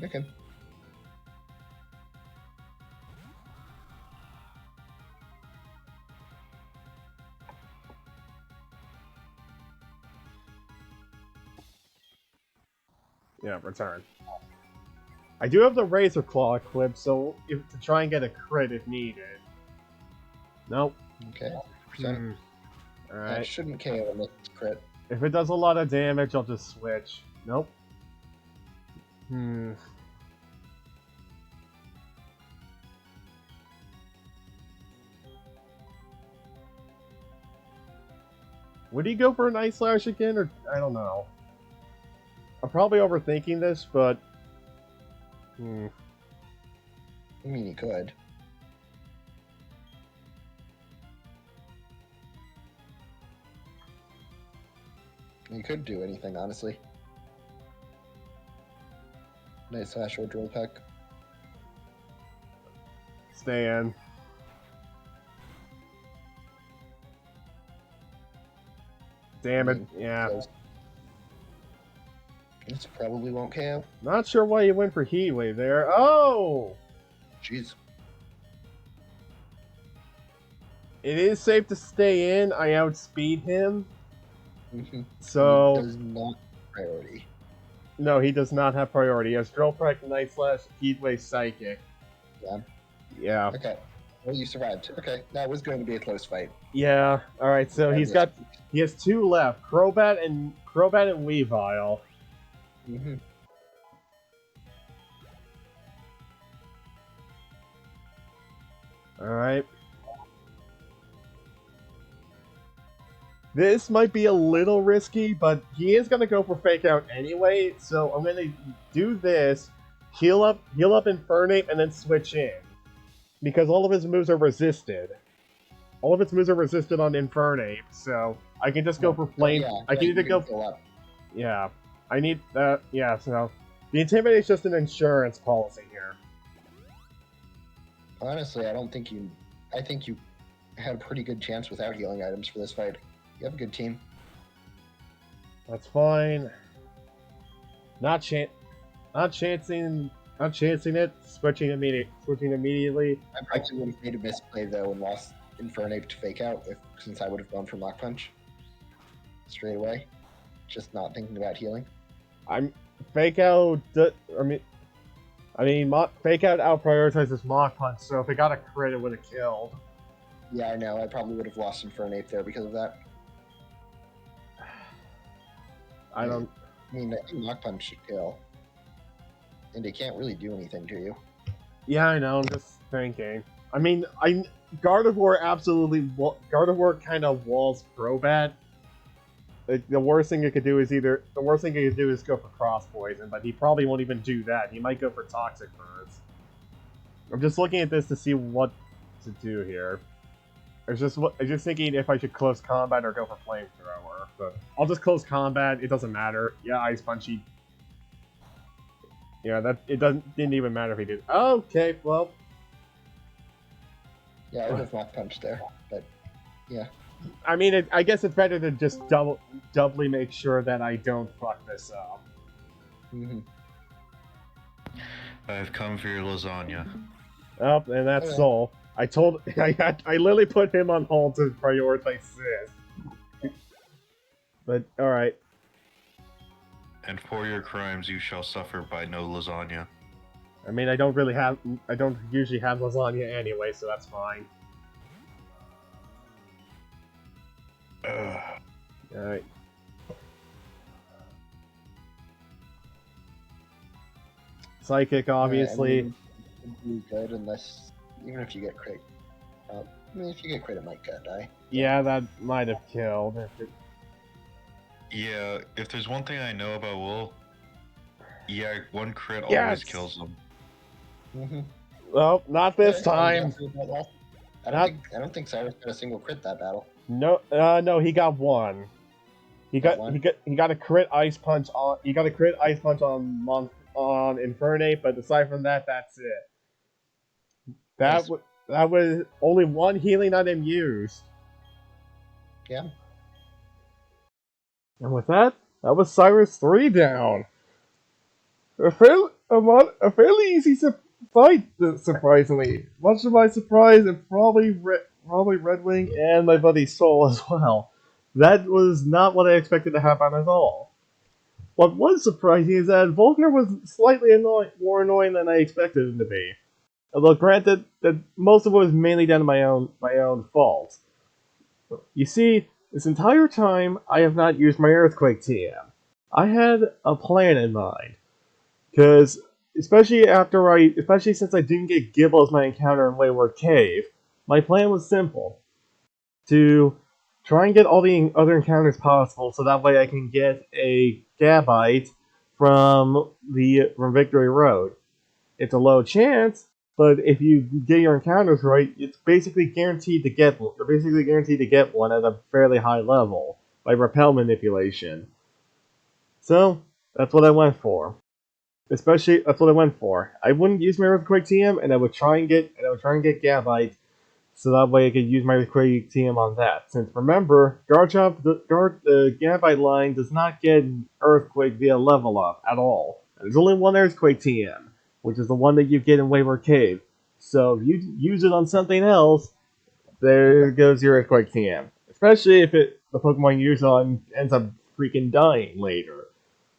Okay. Yeah, Return. I do have the Razor Claw equipped, so to try and get a crit if needed. Nope. Okay. Percent. Alright. That shouldn't KO unless it's crit. If it does a lot of damage, I'll just switch. Nope. Would he go for a Night Slash again, or I don't know. I'm probably overthinking this, but I mean, he could. He could do anything, honestly. Night Slash or Drill Peck. stay in. Damn it, yeah. Close. This probably won't KO. Not sure why you went for Heat Wave there. Oh! Jeez. It is safe to stay in. I outspeed him. Mm-hmm. So... He does not priority. No, he does not have priority. He has Drill Peck, Night Slash, Heat Wave, Psychic. Yeah. Yeah. Okay. Well, you survived. Okay. That was going to be a close fight. Yeah. Alright, so he has two left. Crobat and Weavile. Mm-hmm. Alright. This might be a little risky, but he is going to go for Fake Out anyway, so I'm going to do this, heal up Infernape, and then switch in. Because all of his moves are resisted. All of its moves are resisted on Infernape, so I can just go for Flame. Yeah, I can either go... up. Yeah. I need that. Yeah, so... The Intimidate is just an insurance policy here. Honestly, I don't think you... I think you had a pretty good chance without healing items for this fight. You have a good team. That's fine. Not chancing it. Switching immediately. I probably would have made a misplay though and lost Infernape to Fake Out since I would have gone for Mach Punch straight away. Just not thinking about healing. Fake Out. Fake Out out prioritizes Mach Punch, so if it got a crit, it would have killed. Yeah, I know. I probably would have lost Infernape there because of that. I think Mach Punch should kill. And it can't really do anything to you. Yeah, I know. I'm just thinking. I mean, Gardevoir kind of walls Crobat. The worst thing it could do is go for Cross Poison, but he probably won't even do that. He might go for Toxic first. I'm just looking at this to see what to do here. I'm just thinking if I should close combat or go for Flamethrower. But I'll just close combat. It doesn't matter. Yeah, Ice Punchy. Yeah, didn't even matter if he did. Okay, well. Yeah, I would have Mach Punch there, but yeah. I mean, I guess it's better to just doubly make sure that I don't fuck this up. Mm-hmm. I've come for your lasagna. Oh, and that's Soul. I literally put him on hold to prioritize this. But, alright. And for your crimes you shall suffer by no lasagna. I mean, I don't usually have lasagna anyway, so that's fine. Alright. Psychic, obviously. Yeah, I mean, good unless, even if you get crit. I mean, if you get crit, it might die. Yeah, that might have killed. Yeah, if there's one thing I know about Wool, yeah, one crit always Yes! kills them. Mm-hmm. Well, not this time. I Not don't think Cyrus got a single crit that battle. no, he got one. He Got got one? he got a crit ice punch on on Infernate, but aside from that, that's it. Nice. That was only one healing item used. Yeah. And with that, that was Cyrus 3 down. A fairly easy fight, surprisingly. Much to my surprise, and probably Red Wing and my buddy Soul as well. That was not what I expected to happen at all. What was surprising is that Volkner was slightly more annoying than I expected him to be. Although granted that most of it was mainly down to my own fault. You see, this entire time I have not used my Earthquake TM. I had a plan in mind. Because especially since I didn't get Gibble as my encounter in Wayward Cave, my plan was simple: to try and get all the other encounters possible, so that way I can get a Gabite from Victory Road. It's a low chance, but if you get your encounters right, it's basically guaranteed to get. You're basically guaranteed to get one at a fairly high level by repel manipulation. So that's what I went for. Especially, that's what I went for. I wouldn't use my Earthquake TM, and I would try and get Gabite, so that way I could use my Earthquake TM on that. Since remember, the Gabite line does not get Earthquake via level up at all. There's only one Earthquake TM, which is the one that you get in Wayward Cave. So if you use it on something else, there goes your Earthquake TM. Especially if the Pokemon you use it on ends up freaking dying later.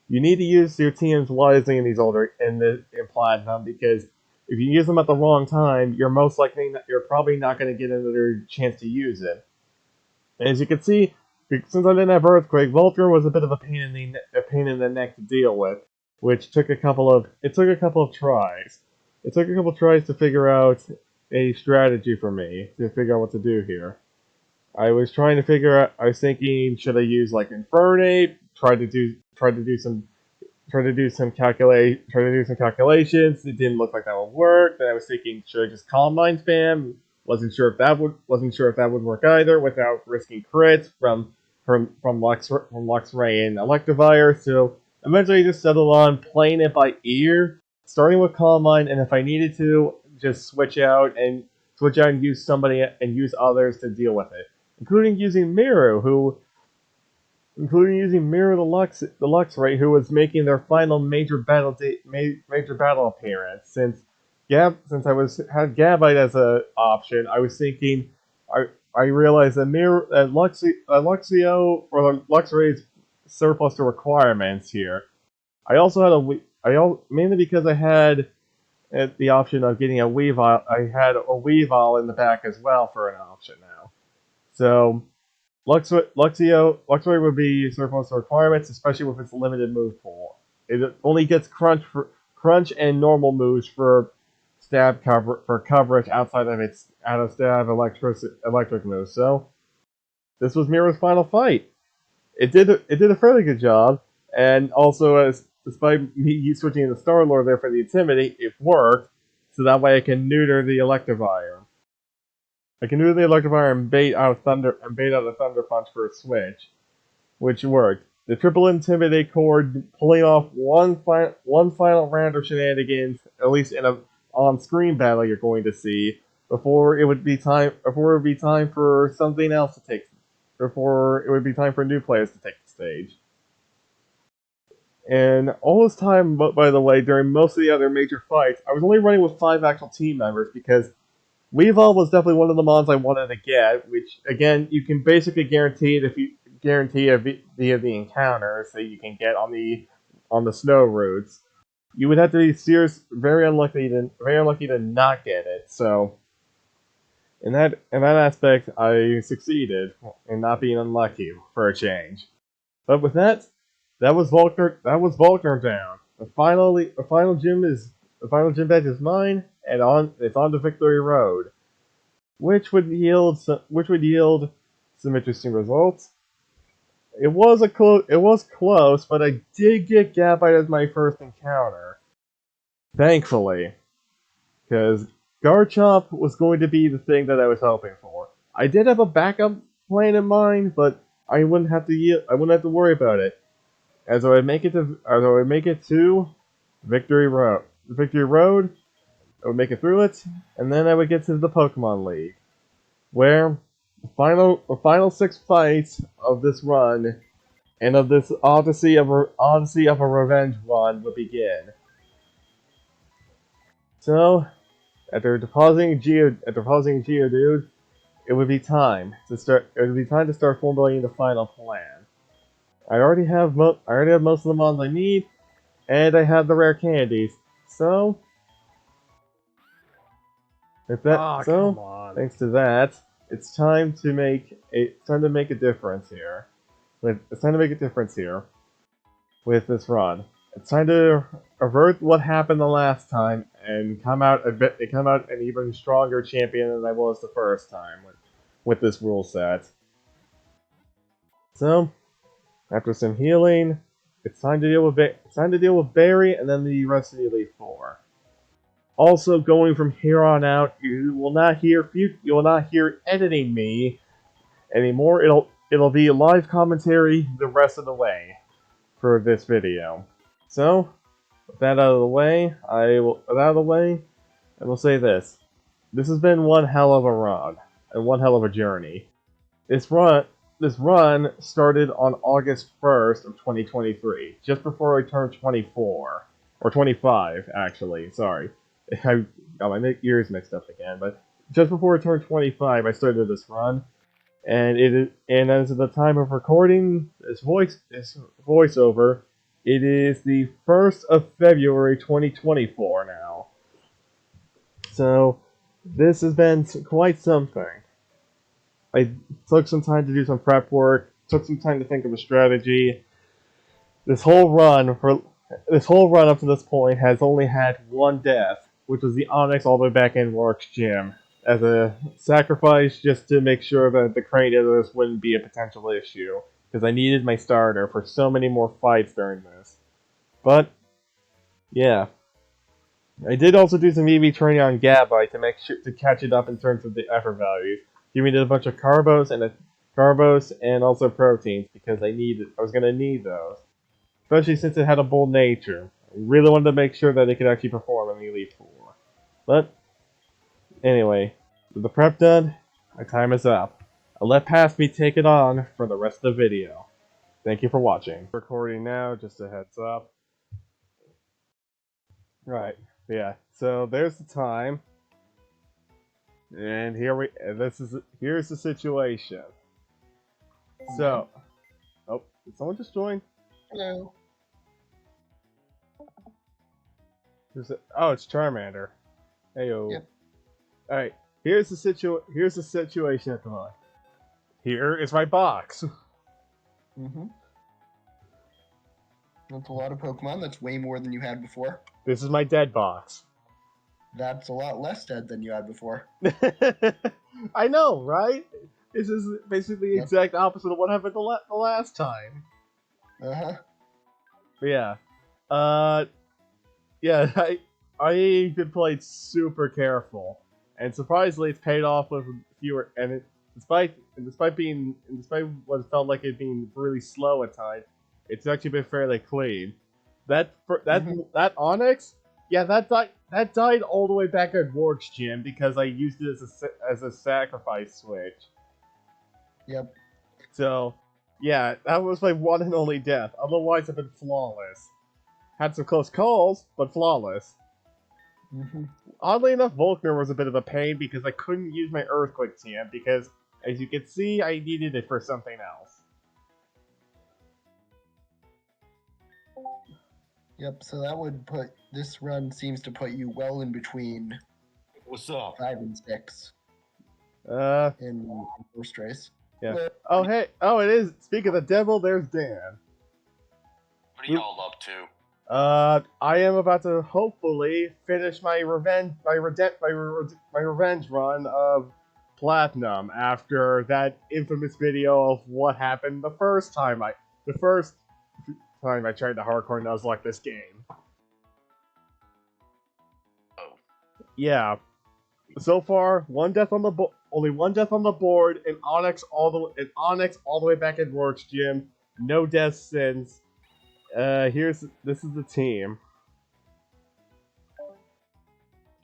You need to use your TMs wisely in in Platinum, because if you use them at the wrong time, you're probably not going to get another chance to use it. And as you can see, since I didn't have Earthquake, Voltor was a bit of a pain in the neck to deal with, which took a couple of tries. It took a couple of tries to figure out a strategy for me to figure out what to do here. I was trying to figure out. I was thinking, should I use like Infernate? Try to do some calculations. It didn't look like that would work. Then I was thinking, should I just Calm Mind spam? Wasn't sure if that would work either without risking crits from Luxray and Electivire. So eventually, I just settled on playing it by ear, starting with Calm Mind, and if I needed to, just switch out and use somebody and use others to deal with it, including using Mirror the Luxray, who was making their final major battle appearance. Since had Gabite as an option, I was thinking I realized that Luxio or Luxray's surplus to requirements here. I also had mainly because I had the option of getting a Weavile. I had a Weavile in the back as well for an option now. So Luxray would be surplus requirements, especially with its limited move pool. It only gets crunch and normal moves for coverage outside of its stab electric moves. So this was Mira's final fight. It did a fairly good job, and also despite me switching the Star Lord there for the Intimidate, it worked. So that way I can neuter the Electivire. I can do the Electivire and bait out a Thunder Punch for a switch, which worked. The triple Intimidate cord pulling off one final round of shenanigans, at least in a on-screen battle you're going to see, before it would be time for something else to take, before it would be time for new players to take the stage. And all this time, by the way, during most of the other major fights, I was only running with 5 actual team members because Weavile was definitely one of the mons I wanted to get, which, again, you can basically guarantee it via the encounters that you can get on the snow routes. You would have to be very unlucky to not get it. So, in that aspect, I succeeded in not being unlucky for a change. But with that, that was Volkner down. The final gym badge is mine, and it's on to Victory Road. which would yield some interesting results. It was close, but I did get Gabite as my first encounter. Thankfully, because Garchomp was going to be the thing that I was hoping for. I did have a backup plan in mind, but I wouldn't have to worry about it, as I would make it to Victory Road. I would make it through it, and then I would get to the Pokemon League, where the final 6 fights of this run and of this odyssey of a revenge run would begin. So, after depositing Geodude, it would be time to start formulating the final plan. I already have most of the mons I need, and I have the rare candies. So, Come on. thanks to that, it's time to make a difference here. It's time to make a difference here with this run. It's time to avert what happened the last time and come out an even stronger champion than I was the first time with this rule set. So, after some healing, it's time to deal with Barry and then the rest of the Elite Four. Also, going from here on out, you will not hear editing me anymore. It'll be live commentary the rest of the way for this video. So, with that out of the way, I will say this. This has been one hell of a run, and one hell of a journey. This run started on August 1st of 2023, just before I turned 24. Or 25, actually, sorry. I got my years mixed up again, but just before I turned 25, I started this run. And as of the time of recording this voiceover, it is the 1st of February 2024 now. So, this has been quite something. I took some time to do some prep work, took some time to think of a strategy. This whole run up to this point has only had one death, which was the Onyx all the way back in Rourke's gym, as a sacrifice just to make sure that the Crane Others wouldn't be a potential issue, because I needed my starter for so many more fights during this. But, yeah. I did also do some EV training on Gabite to catch it up in terms of the effort values. Giving it a bunch of carbos and also proteins, because I was going to need those. Especially since it had a bold nature. I really wanted to make sure that it could actually perform in the Elite Four. But, anyway, with the prep done, my time is up. I'll let past me take it on for the rest of the video. Thank you for watching. Recording now, just a heads up. Right, yeah, so there's the time. And here's the situation. So, did someone just join? Hello. It's Charmander. Heyo. Yep. Alright, here's the situation at the moment. Here is my box. Mm-hmm. That's a lot of Pokemon. That's way more than you had before. This is my dead box. That's a lot less dead than you had before. I know, right? This is basically the exact opposite of what happened the last time. Uh-huh. Yeah. Yeah, I've been playing super careful. And surprisingly, it's paid off with fewer, and despite what felt like it being really slow at times, it's actually been fairly clean. That Onyx, yeah, that died all the way back at Rourke's gym because I used it as a sacrifice switch. Yep. So, yeah, that was my one and only death. Otherwise, I've been flawless. Had some close calls, but flawless. Mm-hmm. Oddly enough, Volkner was a bit of a pain because I couldn't use my Earthquake TM because, as you can see, I needed it for something else. Yep, so that would this run seems to put you well in between What's up? 5 and 6 in first race. Yeah. Hello. Oh, hey. Oh, it is. Speak of the devil, there's Dan. What are y'all up to? I am about to hopefully finish my revenge run of Platinum after that infamous video of what happened the first time I tried to hardcore Nuzlocke this game. Oh. Yeah. So far, only one death on the board, and Onyx all the way back at Rourke's gym. No deaths since. This is the team.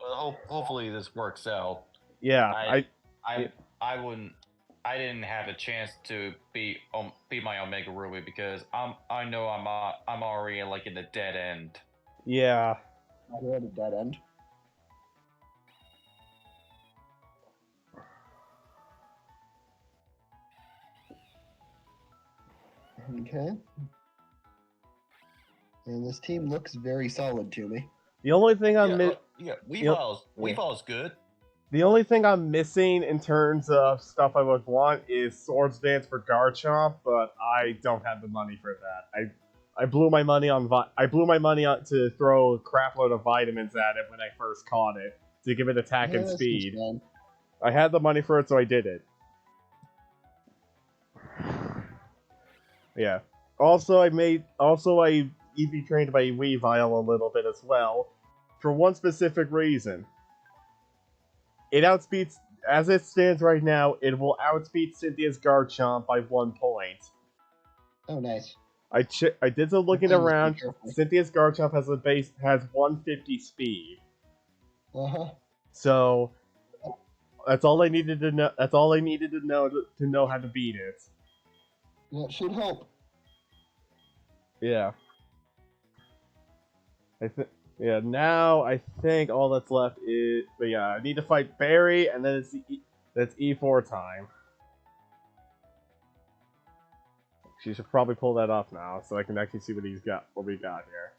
Well, hopefully this works out. Yeah, I didn't have a chance to beat my Omega Ruby because I know I'm already like in the dead end. yeah. You're at a dead end. Okay. And this team looks very solid to me. The only thing Weevil's good. The only thing I'm missing in terms of stuff I would want is Swords Dance for Garchomp, but I don't have the money for that. I blew my money on to throw a crap load of vitamins at it when I first caught it to give it attack and speed. I had the money for it, so I did it. Yeah. Also, I EV trained my Weavile a little bit as well, for one specific reason. It outspeeds, as it stands right now, it will outspeed Cynthia's Garchomp by 1 point. Oh, nice. I did some looking around. Cynthia's Garchomp has 150 speed. So that's all I needed to know. That's all I needed to know how to beat it. That should help. Yeah. Now I think all that's left is... But yeah, I need to fight Barry, and then that's E4 time. She should probably pull that off now, so I can actually see what we got here.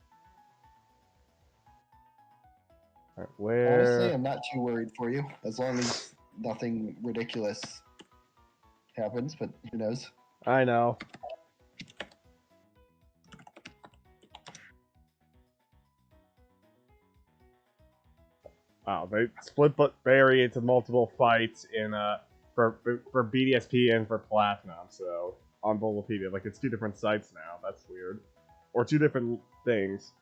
Alright, where... Honestly, I'm not too worried for you, as long as nothing ridiculous happens, but who knows? I know. Wow, they split Barry into multiple fights in for BDSP and for Platinum, so on Bulbapedia, like it's 2 different sites now. That's weird, or 2 different things.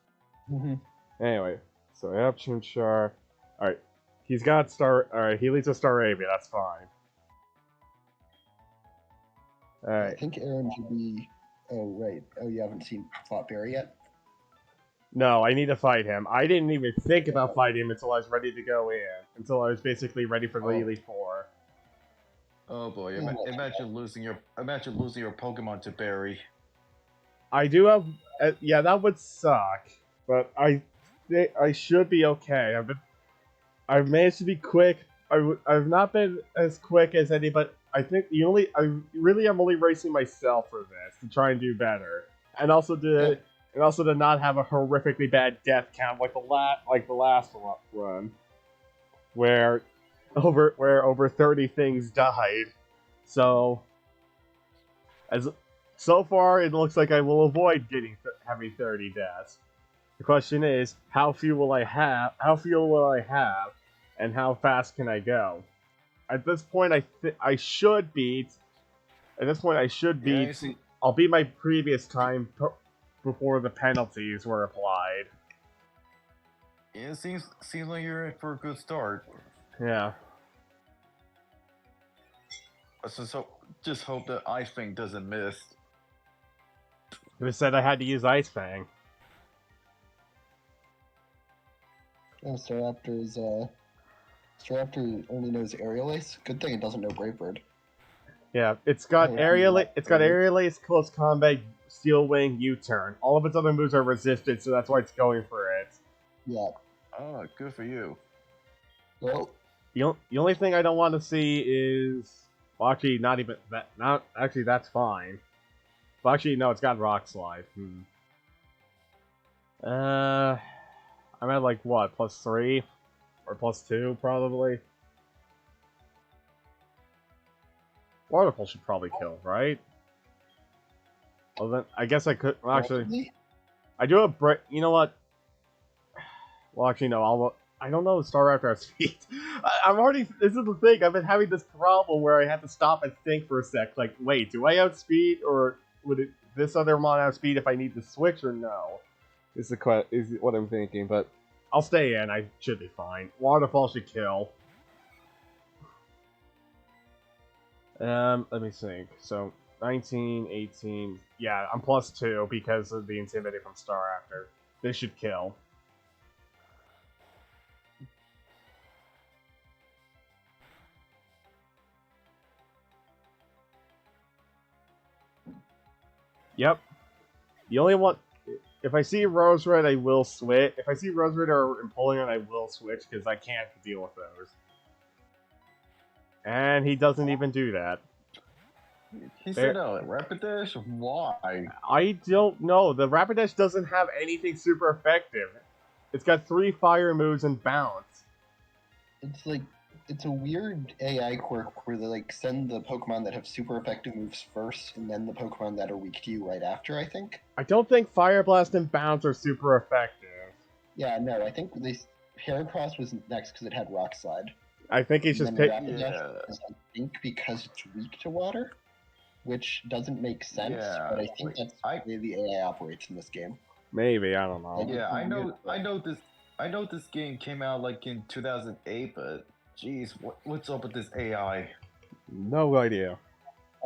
Anyway, so I have Chimchar. All right, he's got Star. All right, he leads with Staravia. That's fine. All right. I think Aaron should be. Oh right. Oh, you haven't fought Barry yet. No, I need to fight him. I didn't even think about fighting him until I was ready to go in. Until I was basically ready for Elite 4. Oh boy! Imagine losing your Pokemon to Barry. I do have, yeah, that would suck, but I should be okay. I've managed to be quick. I've not been as quick as anybody. I think I'm only racing myself for this to try and do better, and also to not have a horrifically bad death count like the last run, where over 30 things died. So far it looks like I will avoid having 30 deaths. The question is, how few will I have? And how fast can I go? At this point, I should beat. I'll beat my previous time before the penalties were applied. Yeah, it seems like you're in for a good start. Yeah. So just hope that Ice Fang doesn't miss. Who said I had to use Ice Fang? Oh, Staraptor only knows Aerial Ace. Good thing it doesn't know Brave Bird. Yeah, it's got Aerial Ace, Close Combat, Steel Wing, U-Turn. All of its other moves are resisted, so that's why it's going for it. Yeah. Oh, good for you. Well, the only thing I don't want to see is... Well, actually, not even that. Not actually, that's fine. Well, actually, no, it's got Rock Slide. I'm at like what, +3 or +2 probably. Water Pulse should probably kill, right? Well then, I guess I could. Well, actually, I do have break. You know what? Well, actually, no. I don't know. Staraptor has speed. I'm already. This is the thing. I've been having this problem where I have to stop and think for a sec. Like, wait, do I outspeed or would this other mon outspeed if I need to switch or no? Is what I'm thinking. But I'll stay in. I should be fine. Waterfall should kill. Let me think. So 19, 18. Yeah, I'm +2 because of the Intimidate from Staraptor. This should kill. Yep. The only one... If I see Rose Red, I will switch. If I see Rose Red or Empoleon, I will switch, because I can't deal with those. And he doesn't even do that. He said, Rapidash? Why? I don't know. The Rapidash doesn't have anything super effective. It's got 3 fire moves and bounce. It's like, it's a weird AI quirk where they like send the Pokemon that have super effective moves first, and then the Pokemon that are weak to you right after, I think. I don't think Fire Blast and Bounce are super effective. Yeah, no, I think Heracross was next because it had Rock Slide. I think he's just picked. Yeah. I think because it's weak to water, which doesn't make sense, but I think that's the way the AI operates in this game. Maybe, I don't know. Yeah, I know this game came out like in 2008, but geez, what's up with this AI? No idea.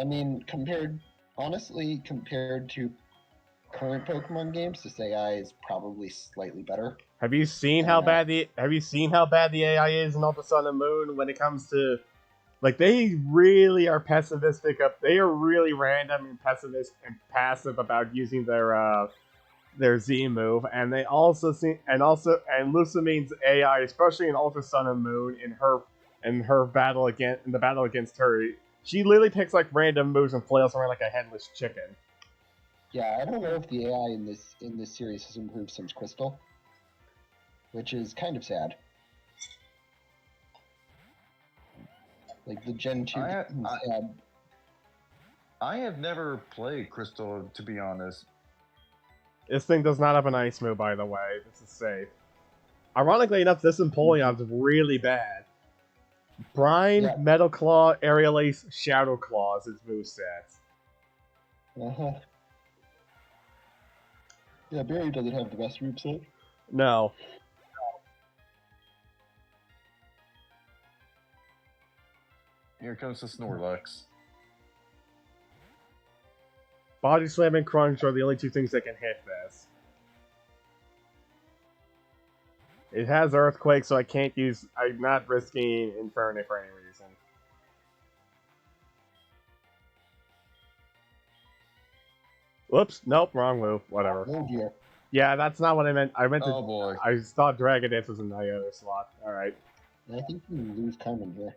I mean, compared to current Pokemon games, this AI is probably slightly better. Have you seen how bad the AI is in Ultra Sun and Moon when it comes to, like, they really are pessimistic they are really random and pessimist and passive about using their Z move, and they also Lucamine's AI, especially in Ultra Sun and Moon, in the battle against her, she literally picks like random moves and flails around like a headless chicken. Yeah, I don't know if the AI in this series has improved since Crystal, which is kind of sad. Like the Gen 2 I have never played Crystal, to be honest. This thing does not have an ice move, by the way. This is safe. Ironically enough, this Empoleon's really bad. Brine, yeah. Metal Claw, Aerial Ace, Shadow Claw is his moveset. Uh-huh. Yeah, Barry doesn't have the best moveset. No. Here comes the Snorlax. Body Slam and Crunch are the only 2 things that can hit this. It has Earthquake, so I'm not risking Inferno for any reason. Whoops, nope, wrong move, whatever. Oh dear. Yeah, that's not what I meant. I meant oh boy. I thought Dragon Dance was in the other slot. Alright. I think you lose Carmen here.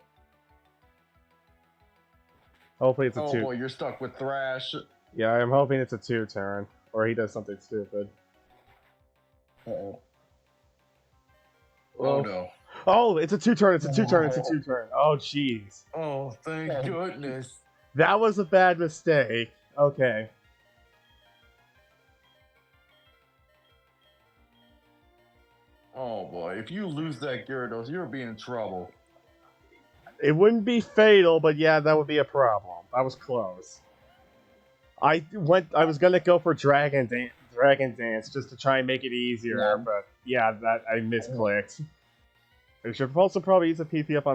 Hopefully it's a 2. Oh boy, you're stuck with Thrash. Yeah, I'm hoping it's a 2-turn. Or he does something stupid. Uh-oh. Oh no. Oh, it's a 2-turn, it's a 2-turn, it's a 2-turn. Oh, jeez. Oh, thank goodness. That was a bad mistake. Okay. Oh boy, if you lose that Gyarados, you'll be in trouble. It wouldn't be fatal, but yeah, that would be a problem. That was close. I was gonna go for Dragon Dance just to try and make it easier, but yeah, that I misclicked. I should also probably use a PP up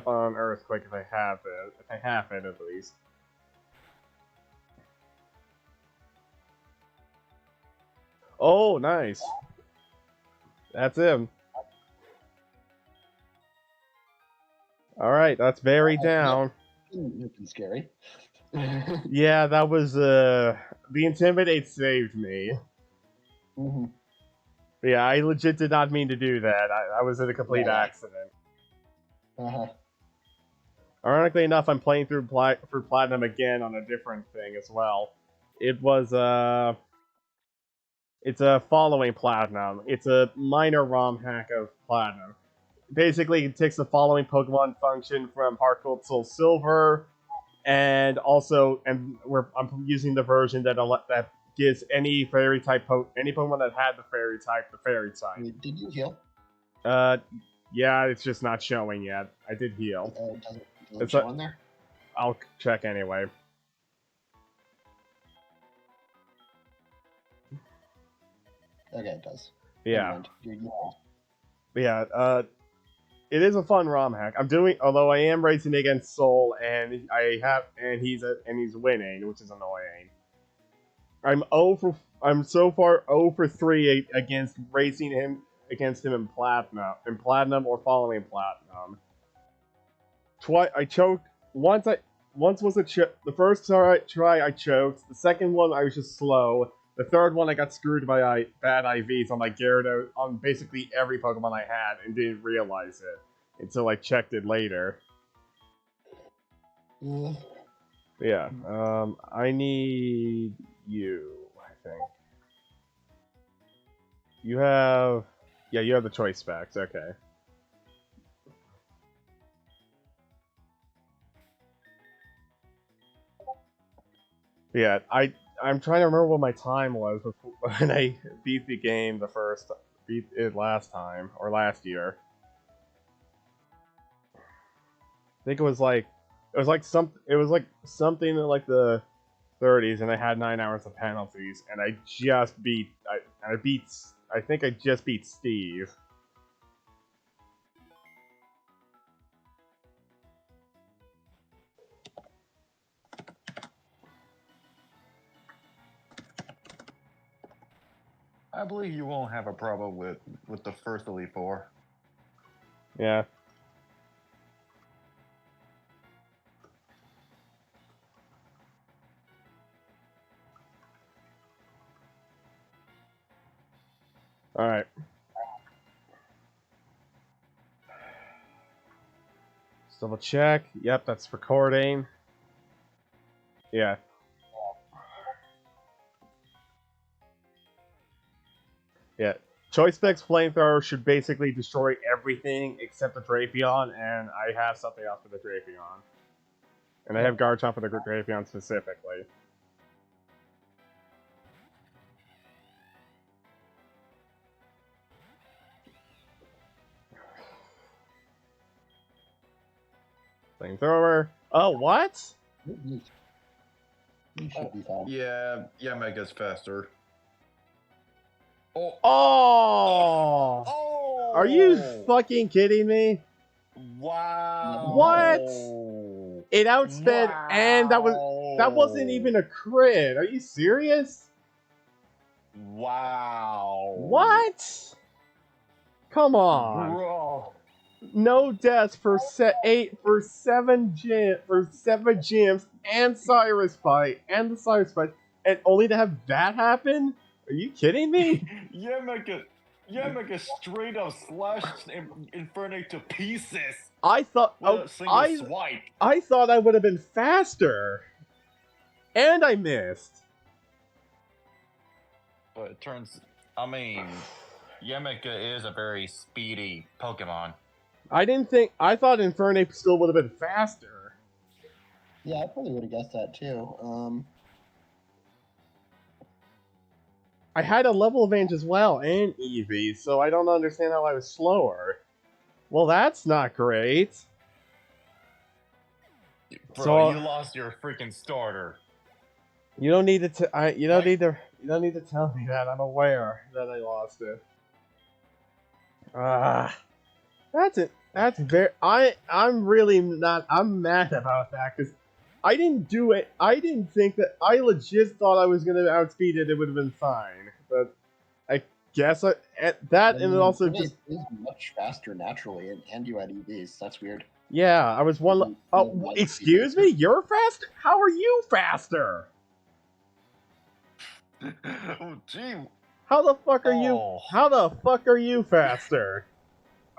on Earthquake if I have it. If I have it, at least. Oh, nice. That's him. Alright, that's Barry down. Looking scary. Yeah, that was, the Intimidate saved me. Mm-hmm. Yeah, I legit did not mean to do that. I was in a complete accident. Uh-huh. Ironically enough, I'm playing through Platinum again on a different thing as well. It was, it's a following Platinum. It's a minor ROM hack of Platinum. Basically, it takes the following Pokemon function from Heart Gold, Soul Silver, and also, I'm using the version that gives any fairy type any Pokemon that had the fairy type. Did you heal? Yeah, it's just not showing yet. I did heal. Doesn't It's show on there? I'll check anyway. Okay, it does. Yeah. Never mind. Yeah, it is a fun ROM hack. Although I am racing against Soul, and he's winning, which is annoying. I'm so far 0 for 3 against racing him against him in platinum or following platinum. I choked once. The first try I choked. The second one I was just slow. The third one I got screwed by bad IVs on my Gyarados on basically every Pokemon I had and didn't realize it until I checked it later. Yeah. I need you. I think you have. Yeah, you have the choice specs. Okay. Yeah, I'm trying to remember what my time was before, when I beat the game beat it last time or last year. I think it was like something in like the 30s, and I had 9 hours of penalties, and I think I just beat Steve. I believe you won't have a problem with the first Elite Four. Yeah. Alright. Just double check. Yep, that's recording. Yeah. Yeah. Choice Specs Flamethrower should basically destroy everything except the Drapion, and I have something else for the Drapion. And I have Garchomp for the Drapion specifically. Flamethrower. Oh, what? You should be fine. Yeah, Mega's faster. Oh. Oh! Oh! Are you fucking kidding me? Wow! What? It outsped, and that wasn't even a crit. Are you serious? Wow! What? Come on. Bro. No deaths for 7 gyms and Cyrus fight and the Cyrus fight, and only to have that happen? Are you kidding me? Yamaka straight up slashed Infernape to pieces I thought with a single swipe. I thought I would have been faster, and I missed. But it turns, I mean, Yamaka is a very speedy Pokemon. I thought Infernape still would have been faster. Yeah, I probably would have guessed that too. I had a level advantage as well, and Eevee, so I don't understand how I was slower. Well, that's not great. Bro, you lost your freaking starter. You don't need to. You don't need to tell me that. I'm aware that I lost it. That's it. That's very. I'm really not. I'm mad about that because I didn't do it. I didn't think that. I legit thought I was gonna outspeed it. It would have been fine, but I guess and it also just is much faster naturally, and you had EVs. That's weird. yeah. I was one. Oh, excuse me. You're faster. How are you faster? Oh, gee. How the fuck are you? How the fuck are you faster?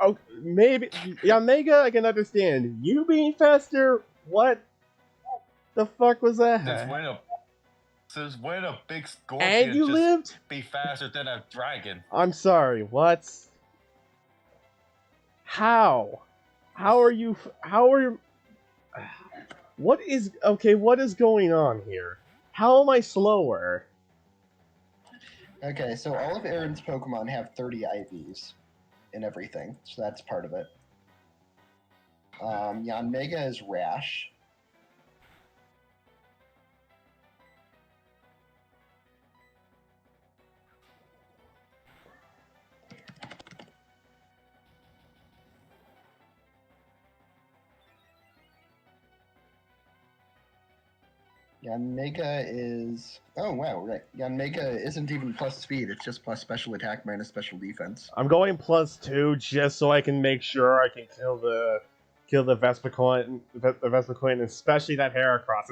Oh, maybe. Yeah, Mega, I can understand. You being faster? What the fuck was that? Since when a big scorpion and you just lived? Be faster than a dragon? I'm sorry, what? How? How are you? What is. Okay, what is going on here? How am I slower? Okay, so all of Aaron's Pokemon have 30 IVs. and everything, so that's part of it. Yanmega is rash. Yanmega is... Oh, wow, right. Yanmega isn't even plus speed, it's just plus special attack minus special defense. I'm going +2 just so I can make sure I can kill the Vespiquen, especially that Heracross.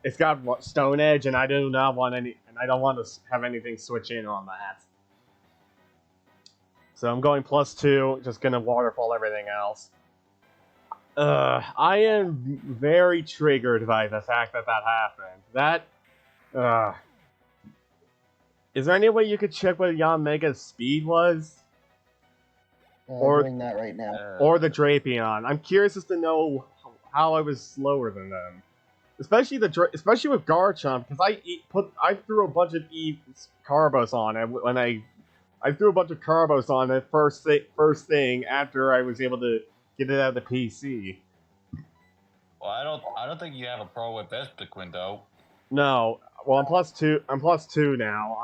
It's got Stone Edge, and I do not want any, and I don't want to have anything switch in on that. So I'm going +2, just gonna waterfall everything else. I am very triggered by the fact that happened. Is there any way you could check what Yanmega's speed was? Or doing that right now. Or the Drapion. I'm curious as to know how I was slower than them. Especially with Garchomp, because I threw a bunch of Carbos on it when I threw a bunch of Carbos on it first thing after I was able to get it out of the PC. Well, I don't think you have a pro with Vespiquen though. No. Well, I'm +2. I'm +2 now.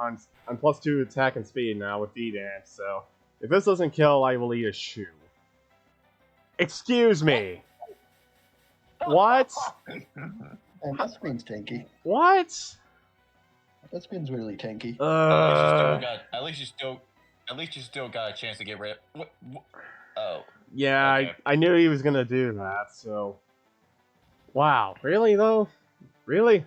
I'm +2 attack and speed now with D-Dance. So if this doesn't kill, I will eat a shoe. Excuse me. What? And that screen's tanky. What? That screen's really tanky. At least you still got a chance to get rid. What? Oh. Yeah, Okay. I knew he was gonna do that. So. Wow. Really though? Really?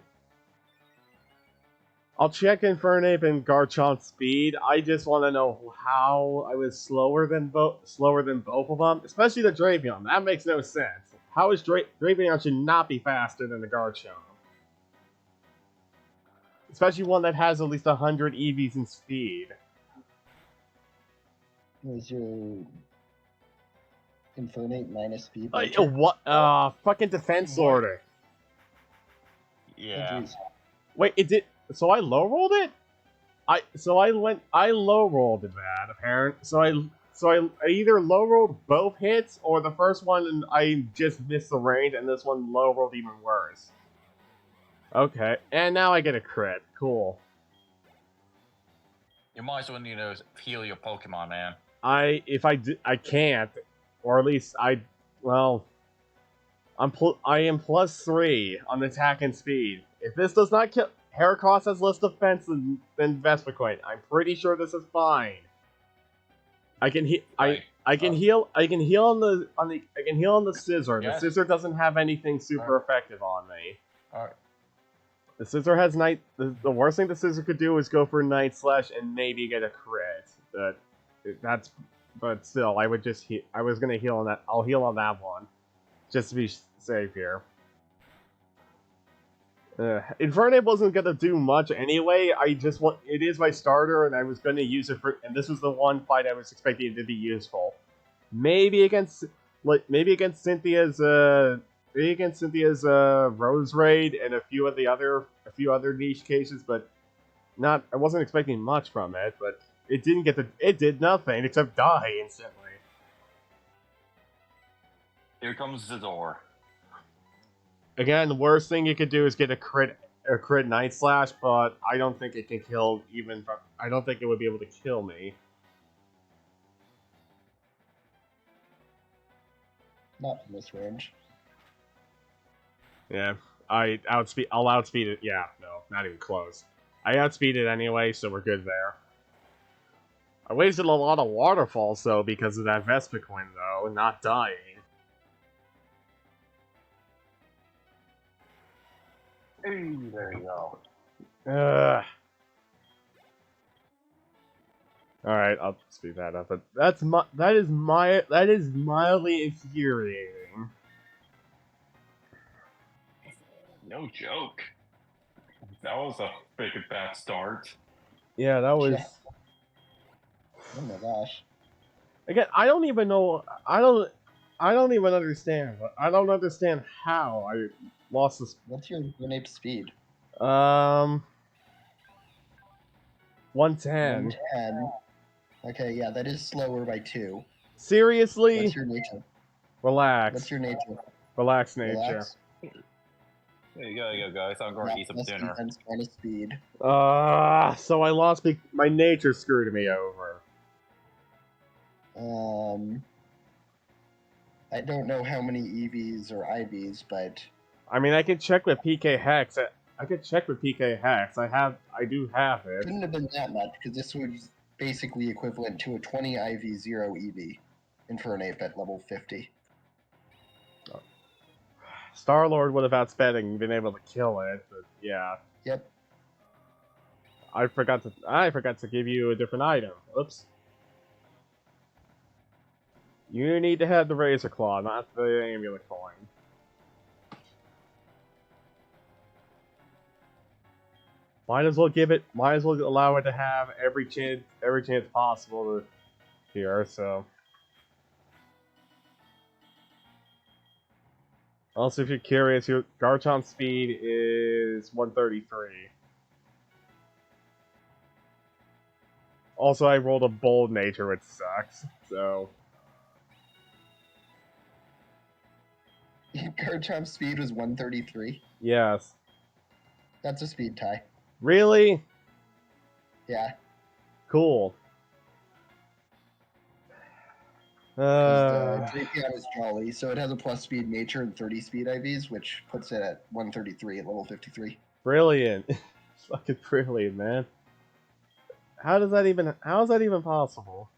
I'll check Infernape and Garchomp's speed. I just want to know how I was slower than both of them, especially the Drapion. That makes no sense. How is Drapion should not be faster than the Garchomp? Especially one that has at least 100 EVs in speed. Was your Infernape minus speed? What? Fucking defense order. Yeah. Oh, Wait, it did. So I low rolled it. I low rolled that apparent. So I either low rolled both hits or the first one and I just missed the range, and this one low rolled even worse. Okay, and now I get a crit. Cool. You might as well need to heal your Pokemon, man. I can't, or at least I am +3 on attack and speed. If this does not kill, Heracross has less defense than Vespiquen. I'm pretty sure this is fine. I can heal. I can heal on the Scissor. Yes. The Scissor doesn't have anything super effective on me. All right. The Scissor has Night. The worst thing the Scissor could do is go for Night Slash and maybe get a crit. But still, I would just I was gonna heal on that. I'll heal on that one, just to be safe here. Infernape wasn't gonna do much anyway. It is my starter, and I was gonna use it for. And this was the one fight I was expecting it to be useful. Maybe against Cynthia's Rose Raid and a few other niche cases, but not. I wasn't expecting much from it, but it did nothing except die instantly. Here comes the door. Again, the worst thing you could do is get a crit Night Slash, but I don't think it can kill I don't think it would be able to kill me. Not from this range. Yeah, I'll outspeed it. Yeah, no, not even close. I outspeed it anyway, so we're good there. I wasted a lot of waterfalls though because of that Vespiquen though, not dying. Hey, there you go. All right, I'll speed that up. But that is mildly infuriating. No joke. That was a freaking bad start. Yeah, that was. Yeah. Oh my gosh. Again, I don't even know. I don't even understand. I don't understand how I lost this. What's your Infernape speed? 110. 110. Okay, yeah, that is slower by 2. Seriously? What's your nature? Relax. What's your nature? Relax, nature. Relax. There you go, guys. I'm going to Yeah, eat some plus dinner. defense minus speed. So I lost my nature screwed me over. I don't know how many EVs or IVs, but I mean, I can check with PK Hex. I could check with PK Hex. I do have it. couldn't have been that much because this was basically equivalent to a 20 IV 0 EV Infernape at level 50. Star-Lord would have outsped and been able to kill it, but yeah. Yep. I forgot to give you a different item. Oops. You need to have the Razor Claw, not the Amulet Coin. Might as well allow it to have every chance possible here, so. Also, if you're curious, your Garchomp speed is 133. Also, I rolled a bold nature, which sucks, so. Garchomp's speed was 133. Yes. That's a speed tie. Really? Yeah. Cool. Because Drapion is jolly, so it has a plus speed nature and 30 speed IVs, which puts it at 133 at level 53. Brilliant. Fucking brilliant, man. How is that even possible?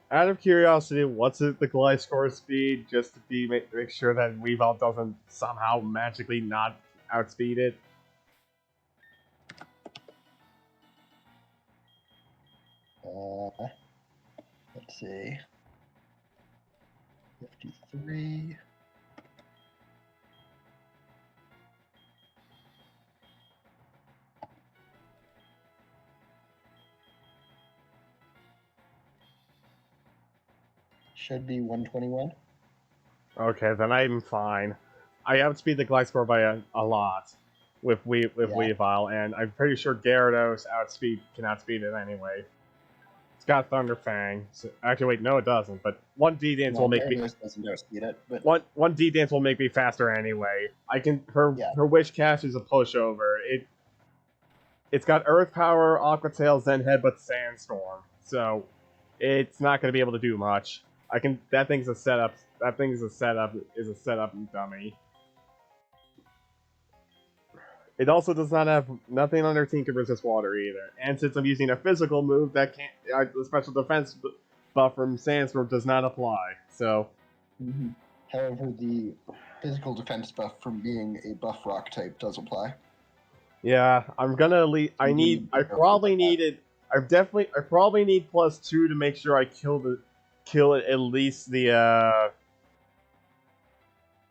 Out of curiosity, what's the Gliscor speed, just to make sure that Weavile doesn't somehow magically not outspeed it? Let's see. 53. Should be 121. Okay, then I'm fine. I outspeed the Gliscor by a lot with Weavile, and I'm pretty sure Gyarados can outspeed it anyway. It's got Thunder Fang. So, actually, wait, no, it doesn't. But one D dance will make me. Doesn't outspeed it, but one D dance will make me faster anyway. Her Wish Cast is a pushover. It's got Earth Power, Aqua Tail, Zen Headbutt, Sandstorm. So it's not going to be able to do much. That thing's a setup. That thing is a setup dummy. It also does not have nothing on their team can resist water either. And since I'm using a physical move, that can't the special defense buff from Sandstorm does not apply. So, however, the physical defense buff from being a buff rock type does apply. Yeah, I'm gonna leave. I probably need +2 to make sure I kill it at least the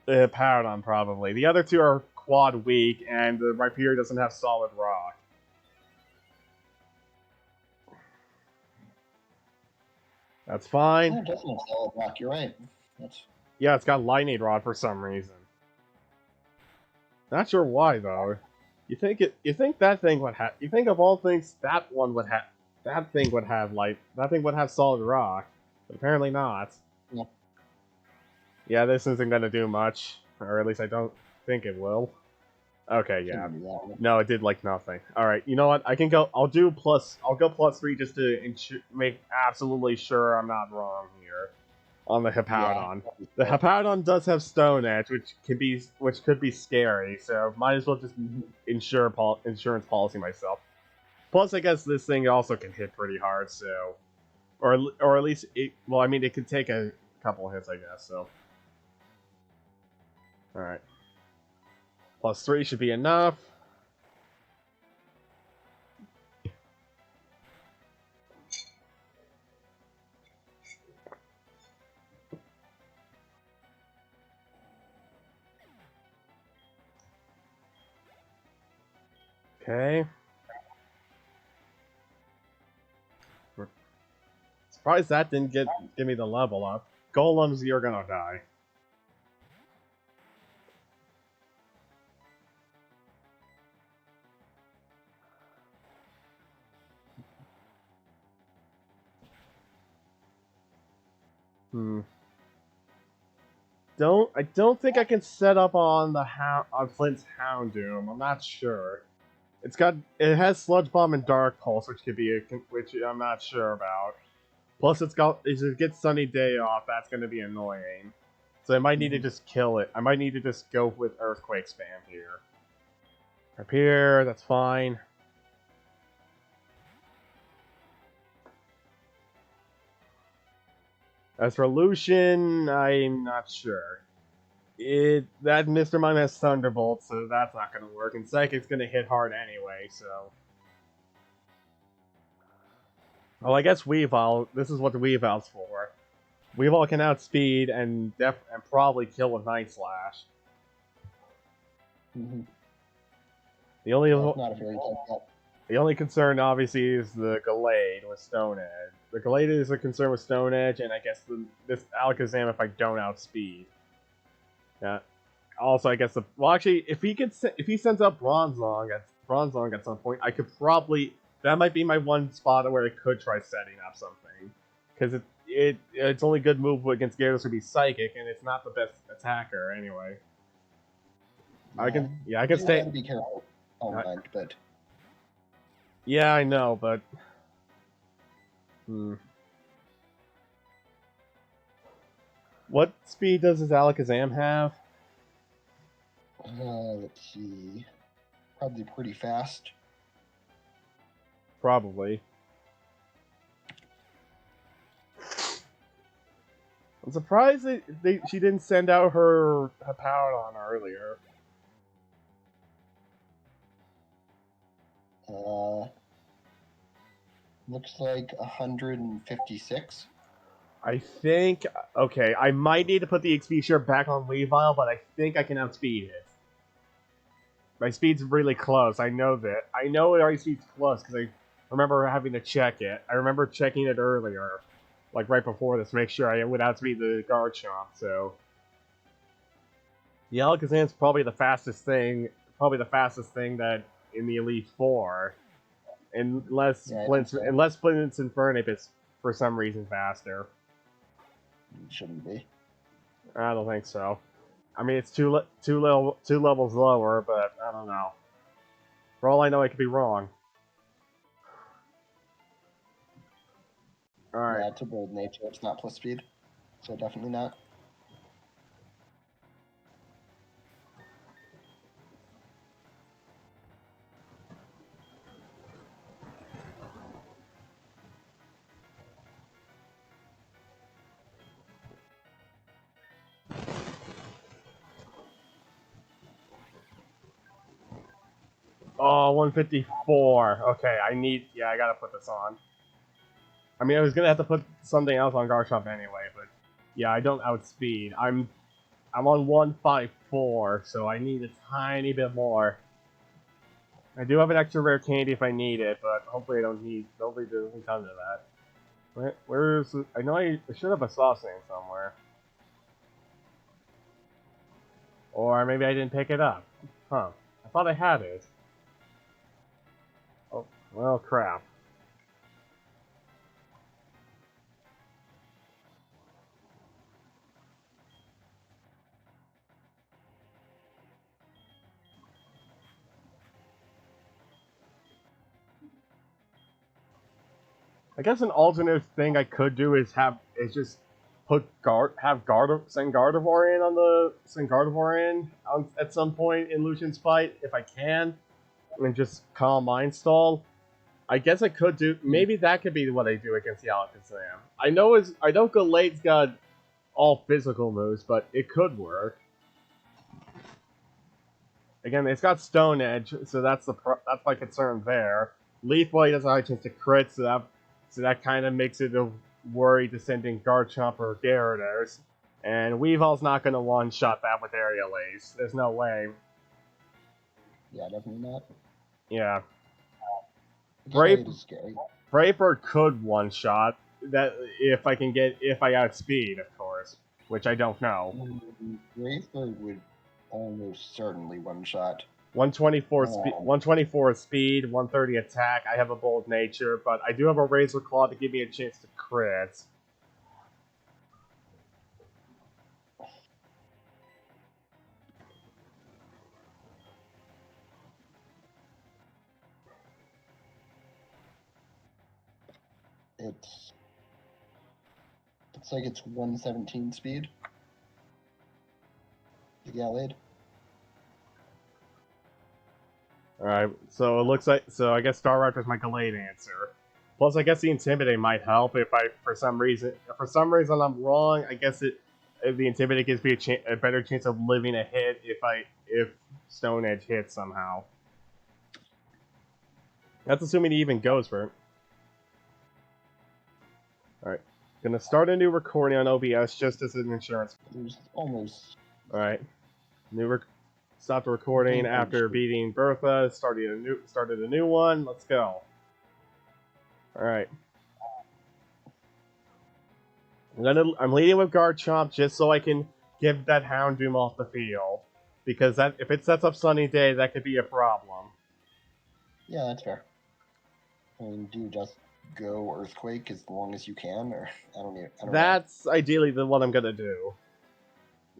Paradon probably. The other two are quad weak, and the Rhyperior doesn't have solid rock. That's fine. No, it doesn't have solid rock. You're right. Yeah, it's got Lightning Rod for some reason. Not sure why though. You think that thing would have? You think of all things that thing would have solid rock, but apparently not. Yeah. Yeah, this isn't gonna do much, or at least I don't think it will. Okay, yeah. No, it did like nothing. All right, you know what? I can go. I'll go +3 just to make absolutely sure I'm not wrong here on the Hippowdon. Yeah. The Hippowdon does have Stone Edge, which could be scary. So might as well just insurance policy myself. Plus, I guess this thing also can hit pretty hard. So, or at least it. Well, I mean, it could take a couple hits, I guess. So, all right. +3 should be enough. Okay. Surprised that didn't give me the level up. Golems, you're gonna die. I don't think I can set up on on Flint's Houndoom. I'm not sure. It has Sludge Bomb and Dark Pulse, which I'm not sure about. Plus, if it gets Sunny Day off, that's going to be annoying. So I might need to just kill it. I might need to just go with Earthquake Spam here. Up here, that's fine. As for Lucian, I'm not sure. That Mr. Mime has Thunderbolt, so that's not going to work. And Psychic's going to hit hard anyway, so... Well, I guess Weavile, this is what the Weavile's for. Weavile can outspeed and probably kill with Night Slash. Mm-hmm. The only not a very tough. The only concern, obviously, is the Gallade with Stone Edge. The Gallade is a concern with Stone Edge, and I guess this Alakazam if I don't outspeed. Yeah. Also, I guess actually, if he sends up Bronzong at some point, I could probably that might be my one spot where I could try setting up something, because its only good move against Gyarados would be Psychic, and it's not the best attacker anyway. Yeah. I can stay. You gotta be careful online, but. Yeah, I know, but... What speed does his Alakazam have? Let's see. Probably pretty fast. Probably. I'm surprised she didn't send out her Hippowdon earlier. Looks like 156. I think... Okay, I might need to put the XP share back on Weavile, but I think I can outspeed it. My speed's really close, I know that. I know our speed's close, because I remember having to check it. I remember checking it earlier, like right before this, to make sure I would outspeed the Garchomp, so... The Alakazam's probably the fastest thing that in the Elite Four. Unless Flint's Infernape is for some reason faster. It shouldn't be. I don't think so. I mean, it's two levels lower, but I don't know. For all I know, I could be wrong. Alright. Yeah, it's a bold nature. It's not plus speed. So definitely not. Oh, 154. Okay, I gotta put this on. I mean, I was gonna have to put something else on Garchomp anyway, but yeah, I don't outspeed. I'm on 154, so I need a tiny bit more. I do have an extra rare candy if I need it, but hopefully it doesn't come to that. Where's I know I should have a sauce name somewhere. Or maybe I didn't pick it up. Huh. I thought I had it. Oh, well, crap. I guess an alternate thing I could do is just send Gardevoir in at some point in Lucian's fight if I can, and just Calm Mind Stall. I guess I could do. Maybe that could be what I do against the Alakazam. I know Gallade's got all physical moves, but it could work. Again, it's got Stone Edge, so that's my concern there. Leaf Blade has a high chance to crit, so that kind of makes it a worry to sending Garchomp or Gyarados. And Weavile's not going to one-shot that with Aerial Ace. There's no way. Yeah, definitely not. Yeah. Gallade is scary. Brayford could one-shot that if I got speed, of course, which I don't know. Wraithbird would almost certainly one-shot. 124 speed, 130 attack. I have a bold nature, but I do have a Racelocke to give me a chance to crit. Looks like it's 117 speed. The Gallade. Alright, so it looks like, I guess Star Raptor's my Gallade answer. Plus, I guess the Intimidate might help if for some reason I'm wrong. I guess if the Intimidate gives me a better chance of living a hit if Stone Edge hits somehow. That's assuming he even goes for it. Alright, gonna start a new recording on OBS just as an insurance. There's almost... Alright, stopped the recording after beating Bertha. Started a new one. Let's go. All right. I'm leading with Garchomp just so I can get that Houndoom off the field, because if it sets up Sunny Day, that could be a problem. Yeah, that's fair. I mean, do you just go Earthquake as long as you can, or I don't know. That's ideally the one I'm gonna do.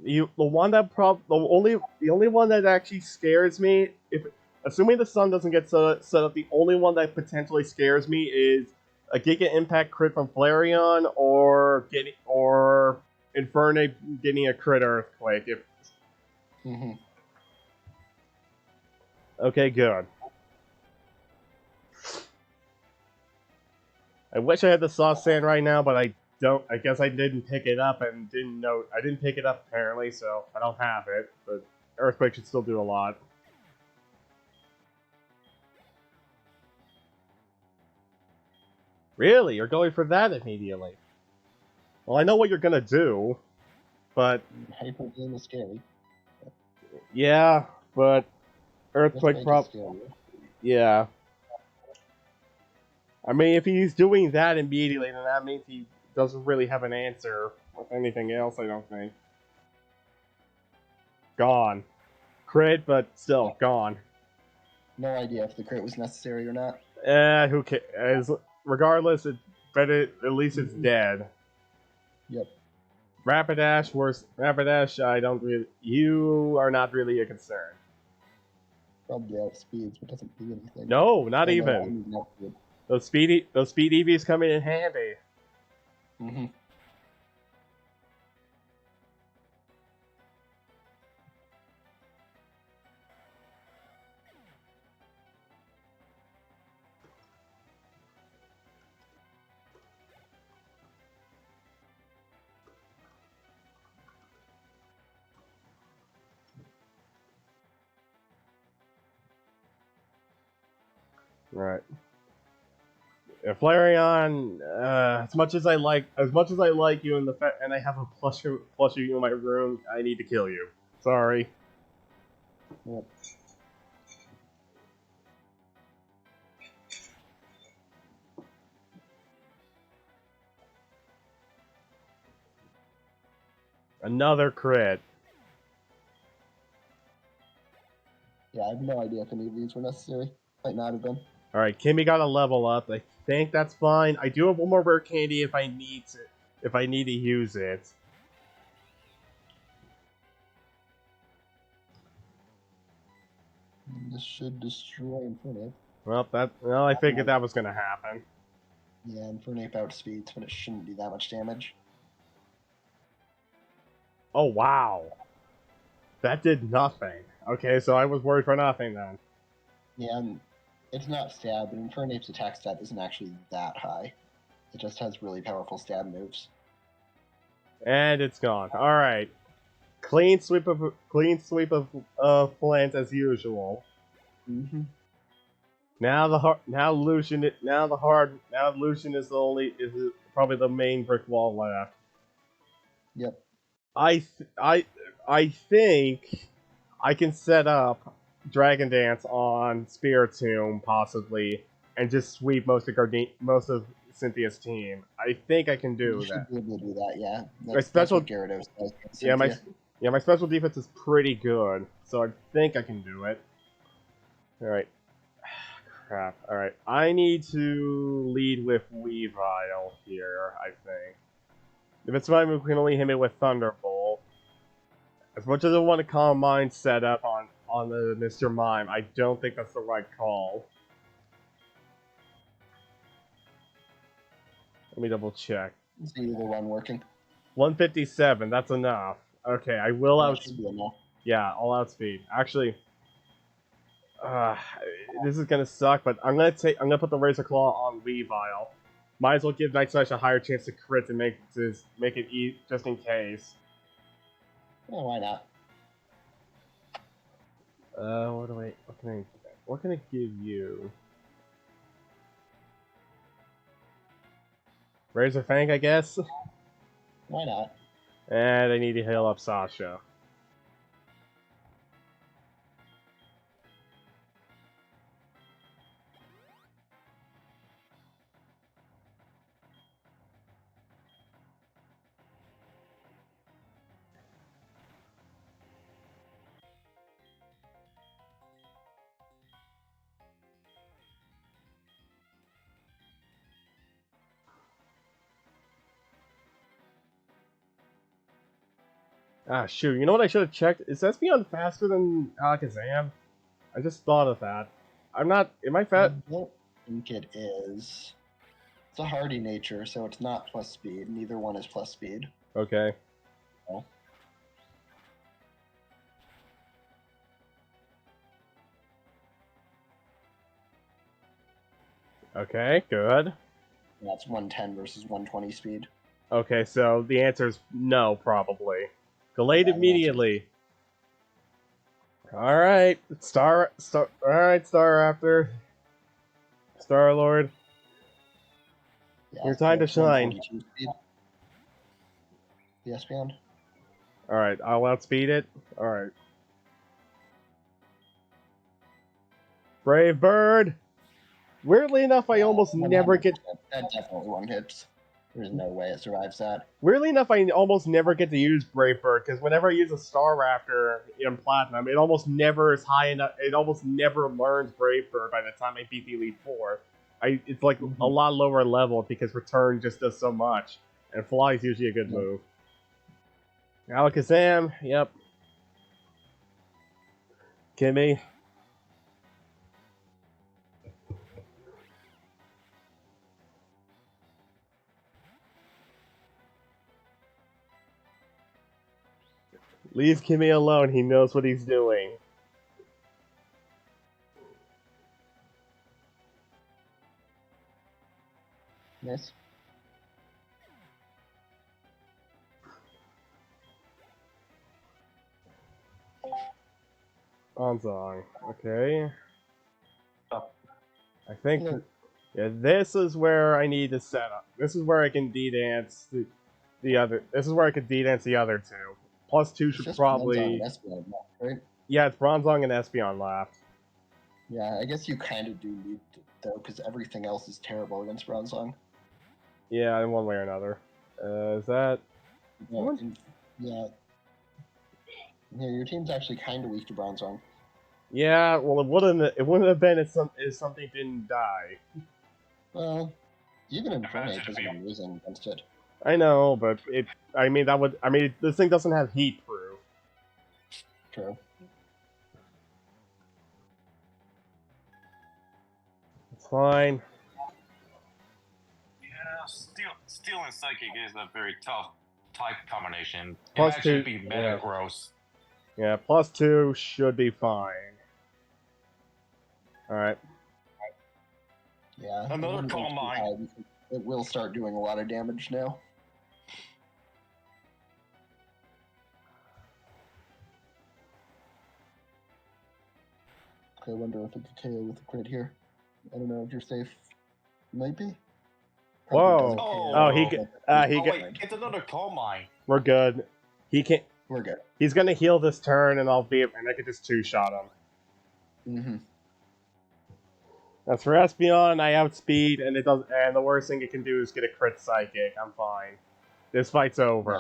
The only one that actually scares me, assuming the sun doesn't get set up, the only one that potentially scares me is a Giga Impact crit from Flareon or Infernape getting a crit Earthquake. Okay, good. I wish I had the Soft Sand right now, but I don't. I guess I didn't pick it up and didn't know. I didn't pick it up apparently, so I don't have it. But Earthquake should still do a lot. Really? You're going for that immediately? Well, I know what you're gonna do, but... Hyper Beam is scary. Yeah, but... Earthquake Yeah. I mean, if he's doing that immediately, then that means he doesn't really have an answer with anything else, I don't think. Gone. Crit, but still, gone. No idea if the crit was necessary or not. Who cares? Regardless, it's better. At least it's dead. Yep. Rapidash, I don't really... You are not really a concern. Probably out of speeds, but doesn't do anything. No, not even. Those speed EVs come in handy. Right. Yeah, Flareon, as much as I like you and I have a plush of you in my room, I need to kill you. Sorry. Yep. Another crit. Yeah, I have no idea if any of these were necessary. Might not have been. Alright, Kimmy got a level up. I think that's fine. I do have one more rare candy if I need to use it. This should destroy Infernape. Well, I figured that was gonna happen. Yeah, Infernape outspeeds, but it shouldn't do that much damage. Oh, wow. That did nothing. Okay, so I was worried for nothing then. Yeah, and it's not stab, but Infernape's attack stat isn't actually that high. It just has really powerful stab moves. And it's gone. Alright. Clean sweep of plants as usual. Now Lucian is probably the main brick wall left. Yep. I think I can set up Dragon Dance on Spiritomb, possibly, and just sweep most of Cynthia's team. I think I can do You should that. be able to do that, yeah. My That's special- what Gyarados does. Yeah, Cynthia. my special defense is pretty good, so I think I can do it. Alright. Crap. Alright. I need to lead with Weavile here, I think. If it's my move, we can only hit it with Thunderbolt. As much as I want a Calm Mind set up on the Mr. Mime, I don't think that's the right call. Let me double check. Is either one working? 157, that's enough. Okay, I will That should be enough. Yeah, all outspeed. Actually, this is gonna suck, but I'm gonna put the Razor Claw on Weavile. Might as well give Night Slash a higher chance to crit and make it just in case. Oh, why not? What can I give you? Razor Fang, I guess. Why not? And I need to heal up Sasha. Ah, shoot. You know what I should have checked? Is Espeon faster than Alakazam? I just thought of that. I'm not... Am I fat? I don't think it is. It's a hardy nature, so it's not plus speed. Neither one is plus speed. Okay. Oh. Okay, good. That's 110 versus 120 speed. Okay, so the answer is no, probably. Delayed Yeah, immediately. Alright, Alright, Staraptor. Star-Lord. Yeah, Your time to it's shine. 142 speed. The Espeon. Alright, I'll outspeed it. Alright. Brave Bird! Weirdly enough, I almost never get... That definitely one hits. There's no way it survives that. Weirdly enough, I almost never get to use Brave Bird, because whenever I use a Staraptor in Platinum, it almost never is high enough, it almost never learns Brave Bird by the time I beat the Elite Four. It's like a lot lower level, because Return just does so much, and Fly is usually a good move. Alakazam, yep. Kimmy. Leave Kimmy alone, he knows what he's doing. Yes. Bonsong, okay. Oh. I think, Yeah. yeah, this is where I need to set up. This is where I can D-dance the other. This is where I could D-dance the other two. Plus 2 It's should just probably. Bronzong and Espeon left, right? Yeah, it's Bronzong and Espeon left. Yeah, I guess you kind of do need to, though, because everything else is terrible against Bronzong. Yeah, in one way or another. Is that? Yeah, yeah. Yeah, your team's actually kind of weak to Bronzong. Yeah, well, it wouldn't have been if something didn't die. Well, even in Infernape Imagine isn't if amazing against it. I know, but this thing doesn't have heat proof. True. It's fine. Yeah, Steel and Psychic is a very tough type combination. Plus it might actually two- be yeah. Metagross. Yeah, plus 2 should be fine. Alright. Yeah. Another it wouldn't Calm go too Mind. high because it will start doing a lot of damage now. Okay, I wonder if it could KO with a crit here. I don't know if you're safe. Might be. Whoa. doesn't Oh. KO, Oh, he but get- it's he Oh get- wait, it's another Calm Mind. We're good. He can't. We're good. He's gonna heal this turn, and I could just 2-shot him. Mm-hmm. As for Espeon, I outspeed, and it does. And the worst thing it can do is get a crit psychic. I'm fine. This fight's over.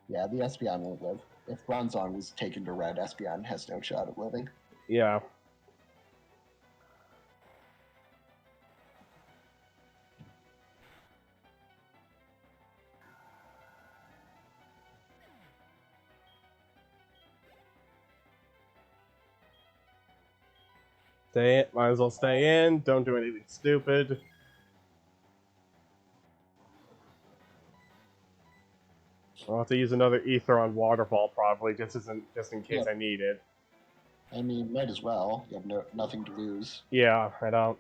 Yeah, the Espeon won't live. If Bronzong was taken to red, Espeon has no shot at living. Yeah. Might as well stay in. Don't do anything stupid. I'll have to use another ether on Waterfall probably, just in case Yep. I need it. I mean, might as well. You have nothing to lose. Yeah, I don't.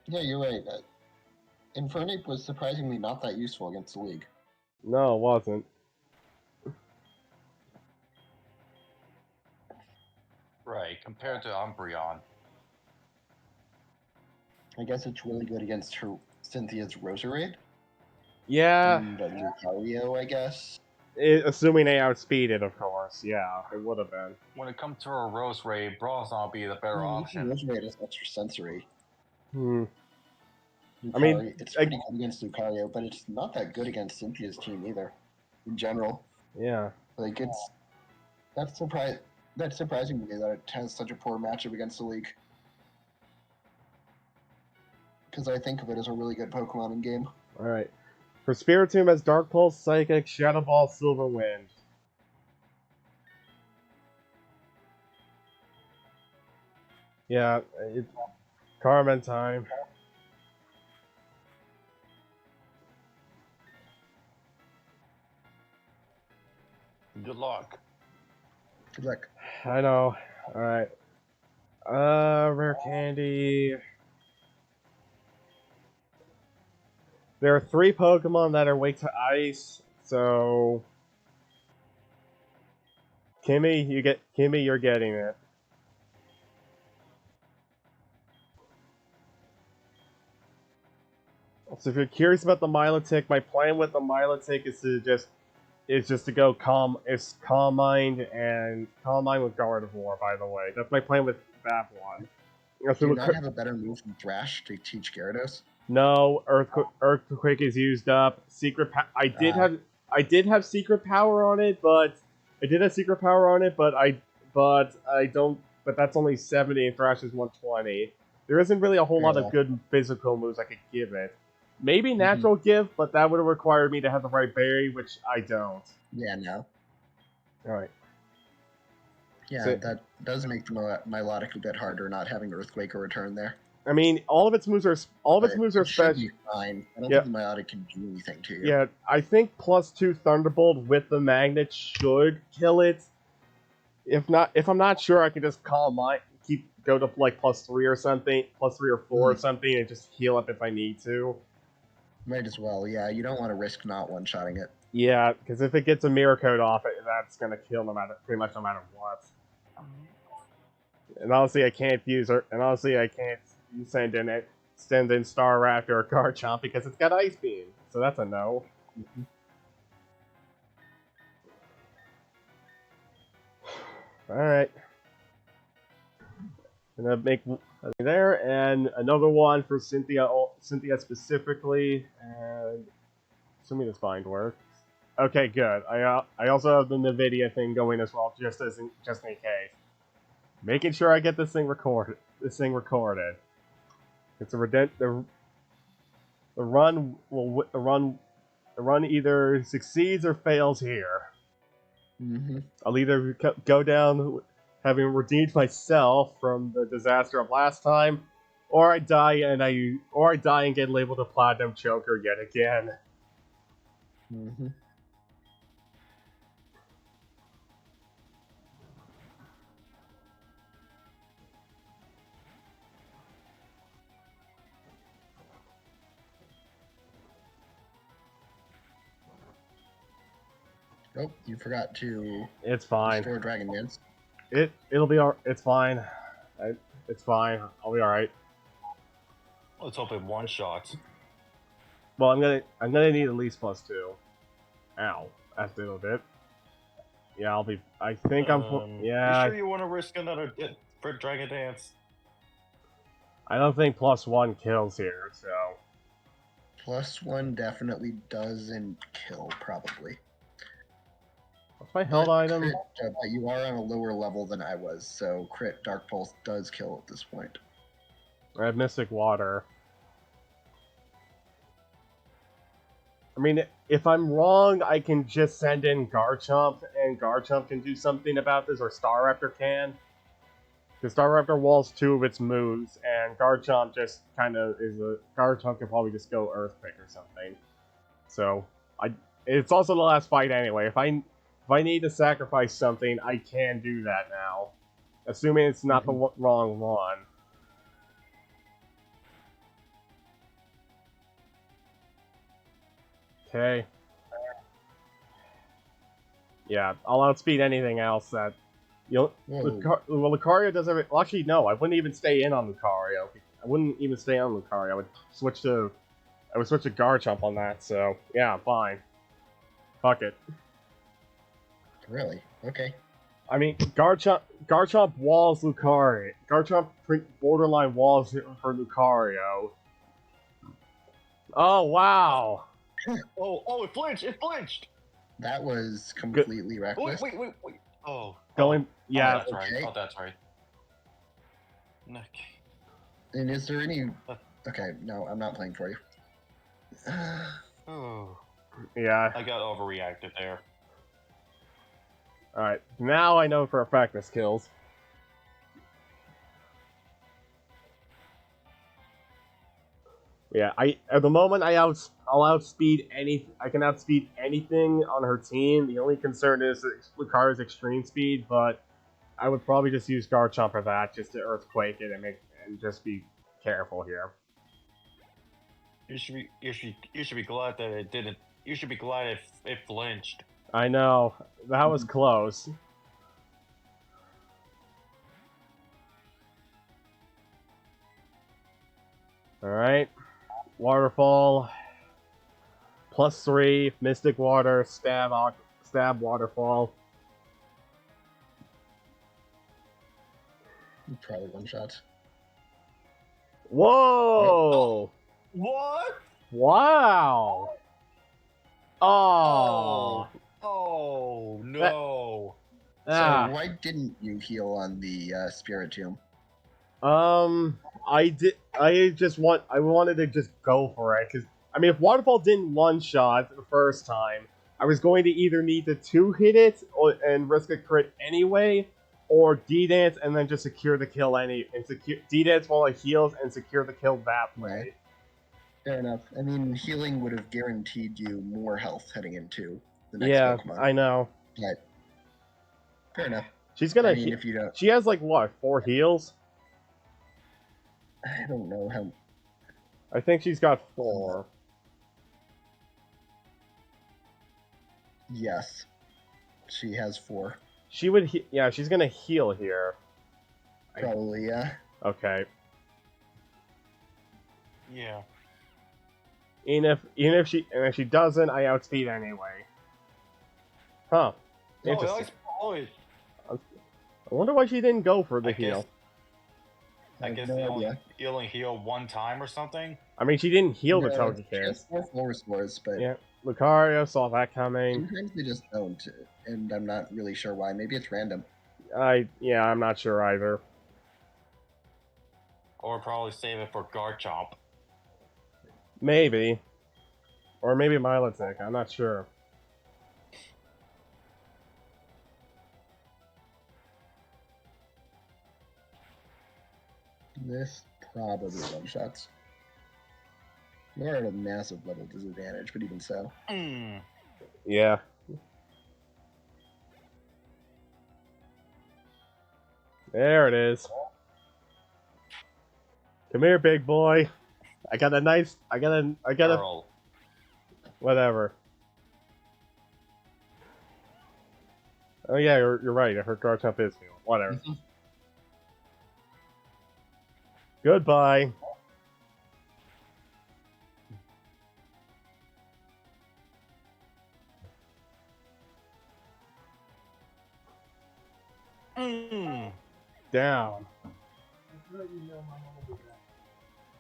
Yeah, you're right. Infernape was surprisingly not that useful against the League. No, it wasn't. Right, compared to Umbreon. I guess it's really good against her Cynthia's Roserade. Yeah, And Lucario, I guess. assuming they outspeeded, of course. Yeah, it would have been. When it comes to a Rose Ray, Bronzong would be the better option. Roserade is extra sensory. Hmm. Lucario, I mean, it's pretty good against Lucario, but it's not that good against Cynthia's team either. In general, Yeah. like that's surprising to me that it has such a poor matchup against the League. Because I think of it as a really good Pokemon in game. All right. For Spiritomb has Dark Pulse, Psychic, Shadow Ball, Silver Wind. Yeah, it's Carmen time. Good luck. Good luck. I know. All right. Rare candy. There are 3 Pokemon that are weak to ice, so Kimmy, you're getting it. So if you're curious about the Milotic, my plan with the Milotic is just to go Calm Mind with Gardevoir, by the way. That's my plan with that one. Do you not have a better move than Thrash to teach Gyarados? No, Earthquake is used up. I did have secret power on it, but that's only 70 and Thrash is 120. There isn't really a whole lot of good physical moves I could give it. Maybe natural gift, but that would have required me to have the right berry, which I don't. Yeah, no. Alright. Yeah, So- that does make the Milotic a bit harder not having Earthquake or Return there. I mean, all of its moves are It should special. be fine. I don't Yep. think the Milotic can do anything to you. Yeah, I think +2 Thunderbolt with the magnet should kill it. If I'm not sure, I can just go to like +3 or something, +3 or 4 or something, and just heal up if I need to. Might as well, yeah. You don't want to risk not one-shotting it. Yeah, because if it gets a mirror code off it, that's gonna kill pretty much no matter what. And honestly, I can't send in Staraptor or Garchomp because it's got Ice Beam, so that's a no. All right. Gonna make there and another one for Cynthia specifically, and assuming this bind works. Okay, good. I also have the NVIDIA thing going as well, just in case. Making sure I get this thing recorded. It's the run either succeeds or fails here. Mm-hmm. I'll either go down having redeemed myself from the disaster of last time, or I die and get labeled a platinum choker yet again. Mm-hmm. Oh, you forgot to It's fine. restore Dragon Dance. It'll be it's fine. It's fine. I'll be all right. Let's hope it one-shots. Well, I'm gonna need at least +2. Ow. That did a bit. Yeah, I'll be... I think I'm... Yeah, You sure you want to risk another for Dragon Dance? I don't think +1 kills here, so... +1 definitely doesn't kill, probably. What's my held item? Crit, but you are on a lower level than I was, so crit Dark Pulse does kill at this point. I have Mystic Water. I mean, if I'm wrong, I can just send in Garchomp, and Garchomp can do something about this, or Staraptor can. Because Staraptor walls 2 of its moves, and Garchomp just kind of is a... Garchomp can probably just go Earthquake or something. So, it's also the last fight anyway. If I need to sacrifice something, I can do that now. Assuming it's not the wrong one. Okay. Yeah, I'll outspeed anything else that... Lucario doesn't... Well, actually, no. I wouldn't even stay in on Lucario. I wouldn't even stay on Lucario. I would switch to Garchomp on that, so... Yeah, fine. Fuck it. Really? Okay. I mean, Garchomp walls Lucario. Garchomp borderline walls for Lucario. Oh, wow! Oh, it flinched! It flinched! That was completely reckless. Wait. Oh. Going... Yeah. Oh, that's right. Okay. Oh, that's right. Okay. And is there any... Okay, no, I'm not playing for you. Oh. Yeah. I got overreacted there. Alright, now I know for a fact this kills. Yeah, at the moment I'll outspeed I can outspeed anything on her team. The only concern is Lucario's extreme speed, but I would probably just use Garchomp for that, just to Earthquake it and just be careful here. You should be glad that it didn't. You should be glad it flinched. I know, that was close. Alright. Waterfall. +3, Mystic Water, Stab Waterfall. Probably one shot. Whoa! What? Wow! Oh! Oh no! So why didn't you heal on the Spirit Tomb? I wanted to just go for it, because, I mean, if Waterfall didn't one-shot the first time, I was going to either need to 2-hit it and risk a crit anyway, or D-Dance and then just secure the kill D-Dance while it heals and secure the kill that way. Fair enough. I mean, healing would have guaranteed you more health heading into the next Pokemon. I know. But fair enough. She's gonna. I mean, if you don't, she has like what, 4 heals? I don't know how. I think she's got 4. Yes, she has 4. She would. Yeah, she's gonna heal here. Probably, yeah. Okay. Yeah. Even if she doesn't, I outspeed anyway. Huh. Interesting. I wonder why she didn't go for the heal. I guess you only heal one time or something? I mean, she didn't heal the She Togekiss. has 4 full restores, but Yeah, Lucario saw that coming. sometimes they just don't, and I'm not really sure why. Maybe it's random. I'm not sure either. Or probably save it for Garchomp. Maybe. Or maybe Milotic, I'm not sure. This probably one-shots. You're at a massive level disadvantage, but even so. Yeah. There it is. Come here, big boy. I got a Girl. whatever. Oh yeah, you're right. Her Garchomp is healed. Whatever. Goodbye.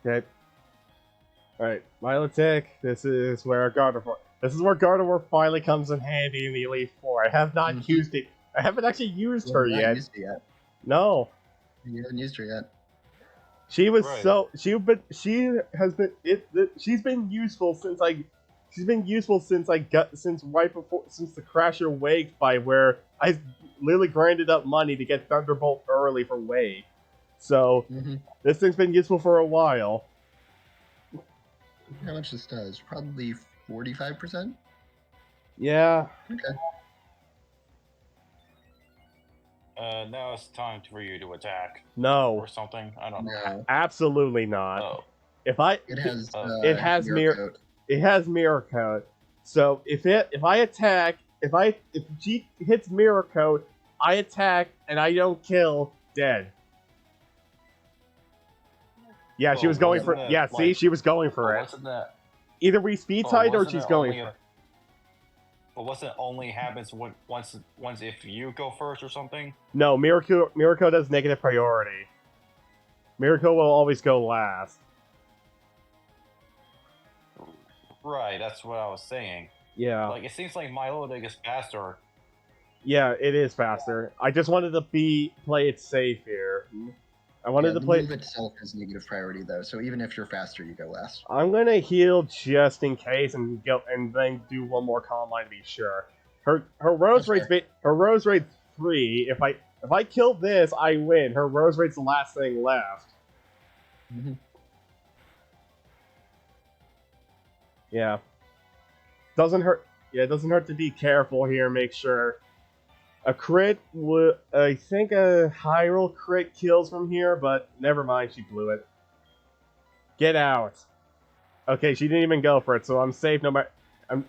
Okay. Alright, Milotic, this is where Gardevoir. This is where Gardevoir finally comes in handy in the Elite Four. I have not used it. I haven't actually used her You haven't yet. used it yet. No. You haven't used her yet. She was Right. she's been useful since the Crasher Wake fight, where I literally grinded up money to get Thunderbolt early for Wake. So this thing's been useful for a while. How much this does? Probably 45%? Yeah. Okay. Now it's time for you to attack No. or something. I don't know. No. Absolutely not. Oh, If I It has it has mirror mirror coat. it has mirror coat. So if I attack, if she hits mirror coat, I attack and I don't kill, dead. Yeah, she Oh, was going for wasn't yeah, that, see, like- she was going for it. wasn't that? Either we speed Oh, tied or wasn't she's it going only for a- But wasn't it only happens once if you go first or something? No, mirror coat has negative priority. Mirror coat will always go last. Right, that's what I was saying. Yeah. Like, it seems like Milotic is faster. Yeah, it is faster. I just wanted to play it safe here. I wanted to The play. move itself has negative priority though, so even if you're faster, you go last. I'm gonna heal just in case and then do one more calm line to be sure. Her rose That's rate's her rose rate's 3. If I kill this, I win. Her rose rate's the last thing left. Yeah. Doesn't hurt. Yeah, it doesn't hurt to be careful here. Make sure. A crit would. I think a Hyrule crit kills from here, but never mind. She blew it. Get out. Okay, she didn't even go for it, so I'm safe. No matter. I'm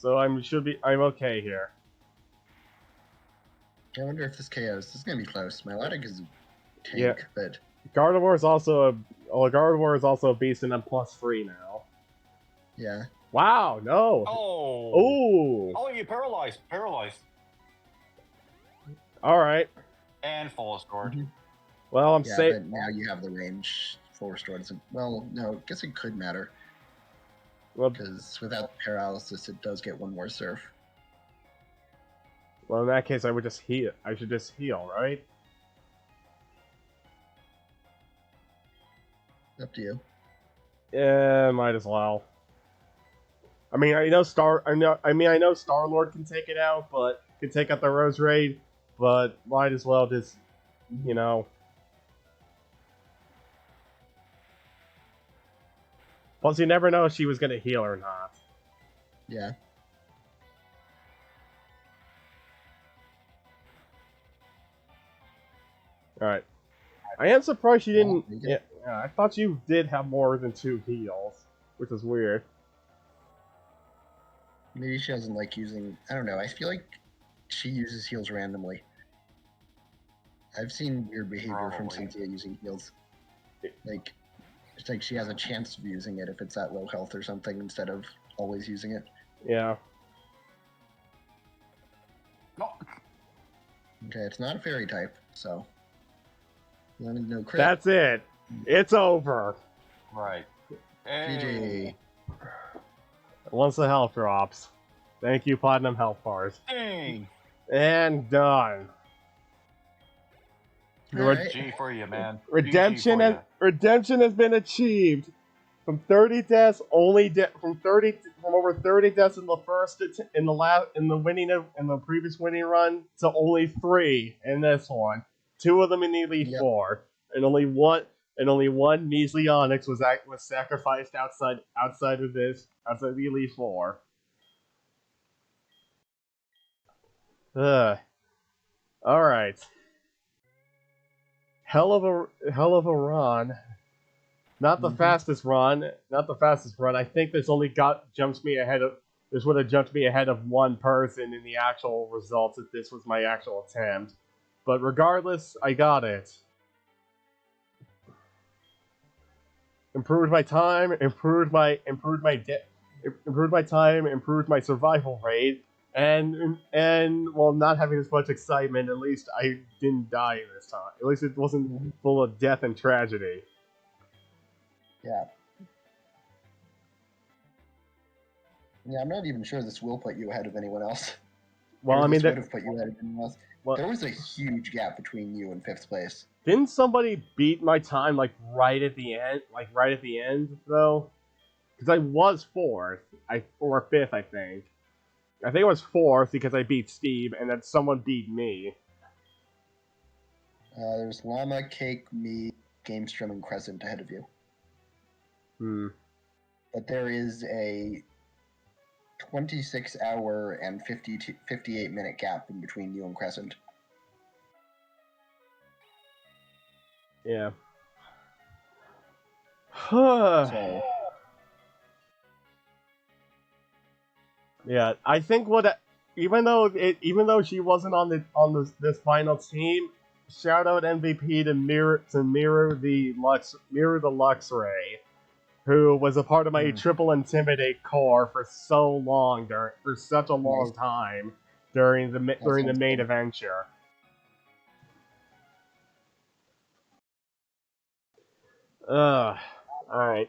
okay here. I wonder if this KOs. This is gonna be close. Milotic is a tank, Yeah. but Gardevoir is also a beast, and I'm +3 now. yeah. Wow. No. Oh! Ooh. Oh, you paralyzed! Paralyzed! All right. And full sword. Well, I'm Yeah, safe. but now you have the range full restored. So, well, no, I guess it could matter Well, because without paralysis, it does get one more surf. in that case, I would just heal. I should just heal, right? Up to you. Yeah, might as well. I mean, I know Star Lord can take it out, but can take out the Rose Raid, but might as well just, you know. Plus, you never know if she was gonna heal or not. Yeah. All right. I am surprised she didn't. there you go. Yeah, I thought you did have more than 2 heals, which is weird. Maybe she doesn't like using. I don't know. I feel like she uses heals randomly. I've seen weird behavior from Probably. Cynthia using heals. Like, it's like she has a chance of using it if it's at low health or something instead of always using it. Yeah. No. Okay, it's not a fairy type, so. No crit. That's it. It's over. Right. GG. Once the health drops. Thank you, Platinum Health Bars. Dang! And done. The Alright. G for you, man. redemption GG for redemption has been achieved. From 30 deaths, from over 30 deaths in the previous winning run to only 3 in this one. 2 of them in the Elite Yep. Four, and only one measly Onyx was sacrificed outside of the Elite Four. All right. Hell of a run. Not the fastest run. I think this would have jumped me ahead of one person in the actual results if this was my actual attempt. But regardless, I got it. Improved my time, improved my survival rate, And while not having as much excitement, at least I didn't die this time. At least it wasn't full of death and tragedy. Yeah. Yeah, I'm not even sure this will put you ahead of anyone else. Well, Or I mean, this would have put you ahead of anyone else. well, There was a huge gap between you and 5th place. didn't somebody beat my time like right at the end? Like right at the end, though, because I was 4th, or 5th, I think. I think it was 4th because I beat Steve, and then someone beat me. There's Llama, Cake, me, Gamestrom, and Crescent ahead of you. But there is a 26-hour and 58-minute gap in between you and Crescent. Yeah. So, yeah, I think even though she wasn't on this final team, shout out MVP to Mirror the Luxray, who was a part of my triple intimidate core for so long for such a long time during the main adventure. Alright.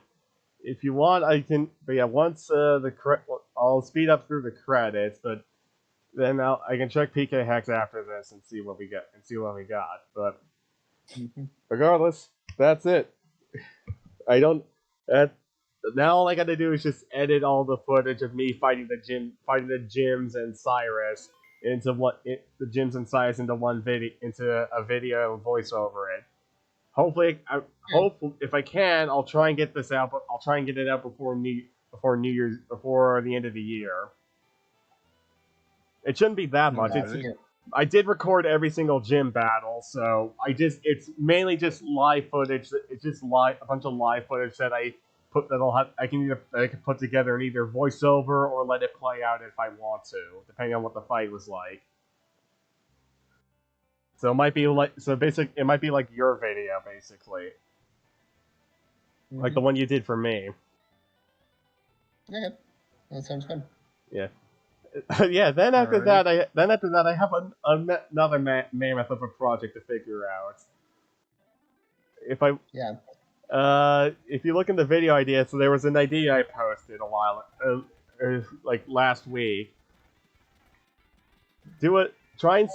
If you want, I can. But yeah, once I'll speed up through the credits, but then I can check PK Hex after this and see what we got. But regardless, that's it. I don't. Now all I got to do is just edit all the footage of me fighting the gyms and Cyrus into the gyms and Cyrus into a video and voice over it. Hopefully, if I can, I'll try and get this out. But I'll try and get it out before New Year's, before the end of the year. It shouldn't be that much. I did record every single gym battle, so it's mainly just live footage. It's just a bunch of live footage that I can put together in either voiceover or let it play out if I want to, depending on what the fight was like. So it might be like your video, basically. Like the one you did for me. Yeah, that sounds fun. Yeah. Yeah, then after that I have another mammoth of a project to figure out. If you look in the video idea, so there was an idea I posted a while like last week. Try and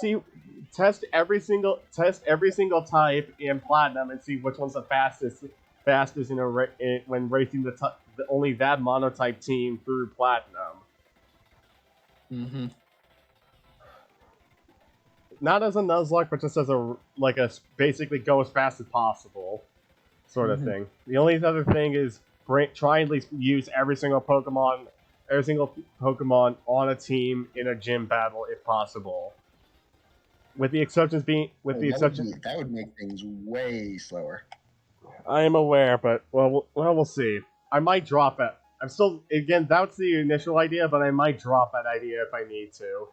test every single type in Platinum and see which one's the fastest when racing only that monotype team through Platinum. Not as a Nuzlocke, but just as basically go as fast as possible sort of thing. The only other thing is try and at least use every single Pokemon on a team in a gym battle if possible. With the exceptions being that would make things way slower. I am aware, but we'll see. I might drop it. I'm still, again, that's the initial idea, but I might drop that idea if I need to.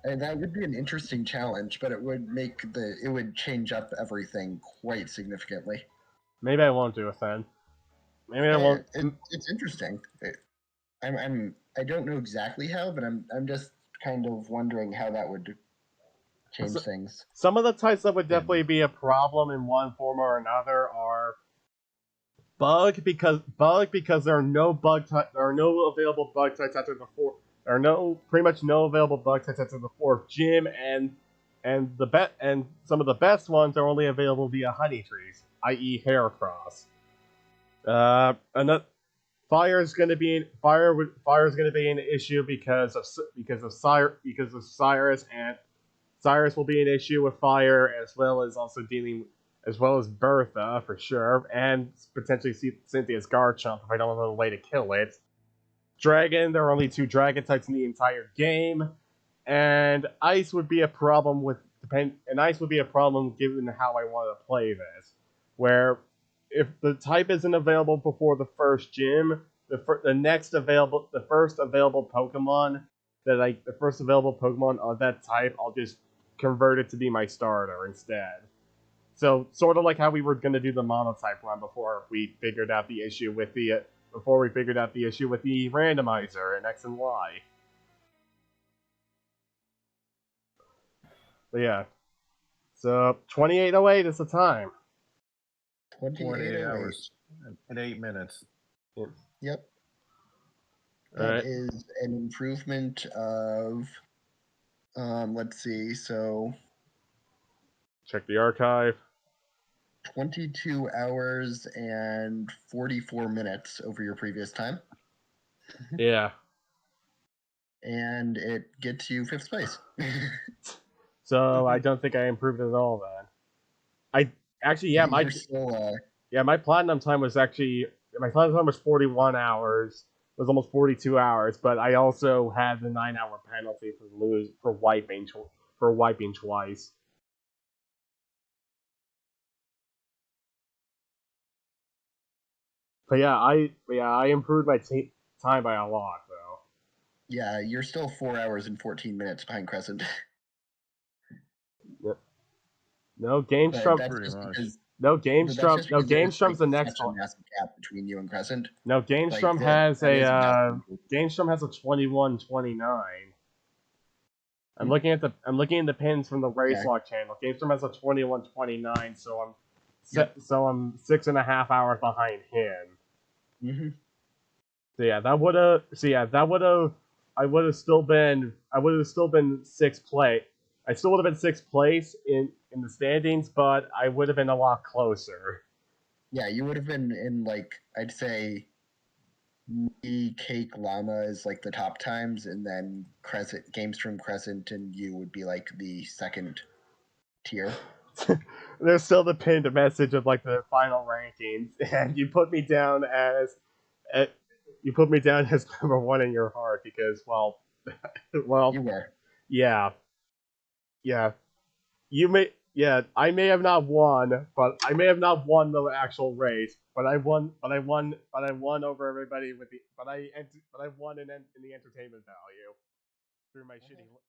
And that would be an interesting challenge, but it would change up everything quite significantly. Maybe I won't do it then. Maybe I won't. It's interesting. I don't know exactly how, but I'm just kind of wondering how that would change things. Some of the types that would definitely be a problem in one form or another are bug because there are no available bug types after the fourth. There are pretty much no available bug types after the 4th gym, and some of the best ones are only available via honey trees, i.e. Heracross. Fire is going to be an issue because of Cyrus, and Cyrus will be an issue with fire, as well as Bertha for sure, and potentially Cynthia's Garchomp if I don't know the way to kill it. Dragon, there are only 2 dragon types in the entire game, and ice would be a problem given how I want to play this, where if the type isn't available before the first gym, the first available Pokemon of that type, I'll just convert it to be my starter instead. So sort of like how we were going to do the monotype one before we figured out the issue with the randomizer in X and Y. But yeah. So 28:08 is the time. 48 2808. hours and 8 minutes. Yep. All That right. is an improvement of, let's see, so Check the archive. 22 hours and 44 minutes over your previous time. Yeah. And it gets you 5th place. So I don't think I improved at all then. I actually yeah You're still, my platinum time was 41 hours. It was almost 42 hours, but I also had the 9-hour penalty for wiping twice. But I improved my time by a lot though. yeah, you're still 4 hours and 14 minutes behind Crescent. No, But GameStrum. that's Pretty just much. because No, but that's just because there's GameStrum's the next such a one. massive gap between you and Crescent. No, Like, GameStrum that is a massive improvement. GameStrum has a 21:29. I'm looking at the pins from the Racelocke channel. GameStrom has a 21:29, so I'm 6.5 hours behind him. Mm-hmm. I would have still been sixth place. I still would have been sixth place in the standings, but I would have been a lot closer. Yeah, you would have been in, like, I'd say me, Cake, Llama is like the top times, and then Crescent, Gamestrom, Crescent, and you would be like the second tier. There's still the pinned message of like the final rankings, and you put me down as number one in your heart because You were. yeah, yeah. I may have not won, but I may have not won the actual race, but I won over everybody but I won in the entertainment value through my shitty luck.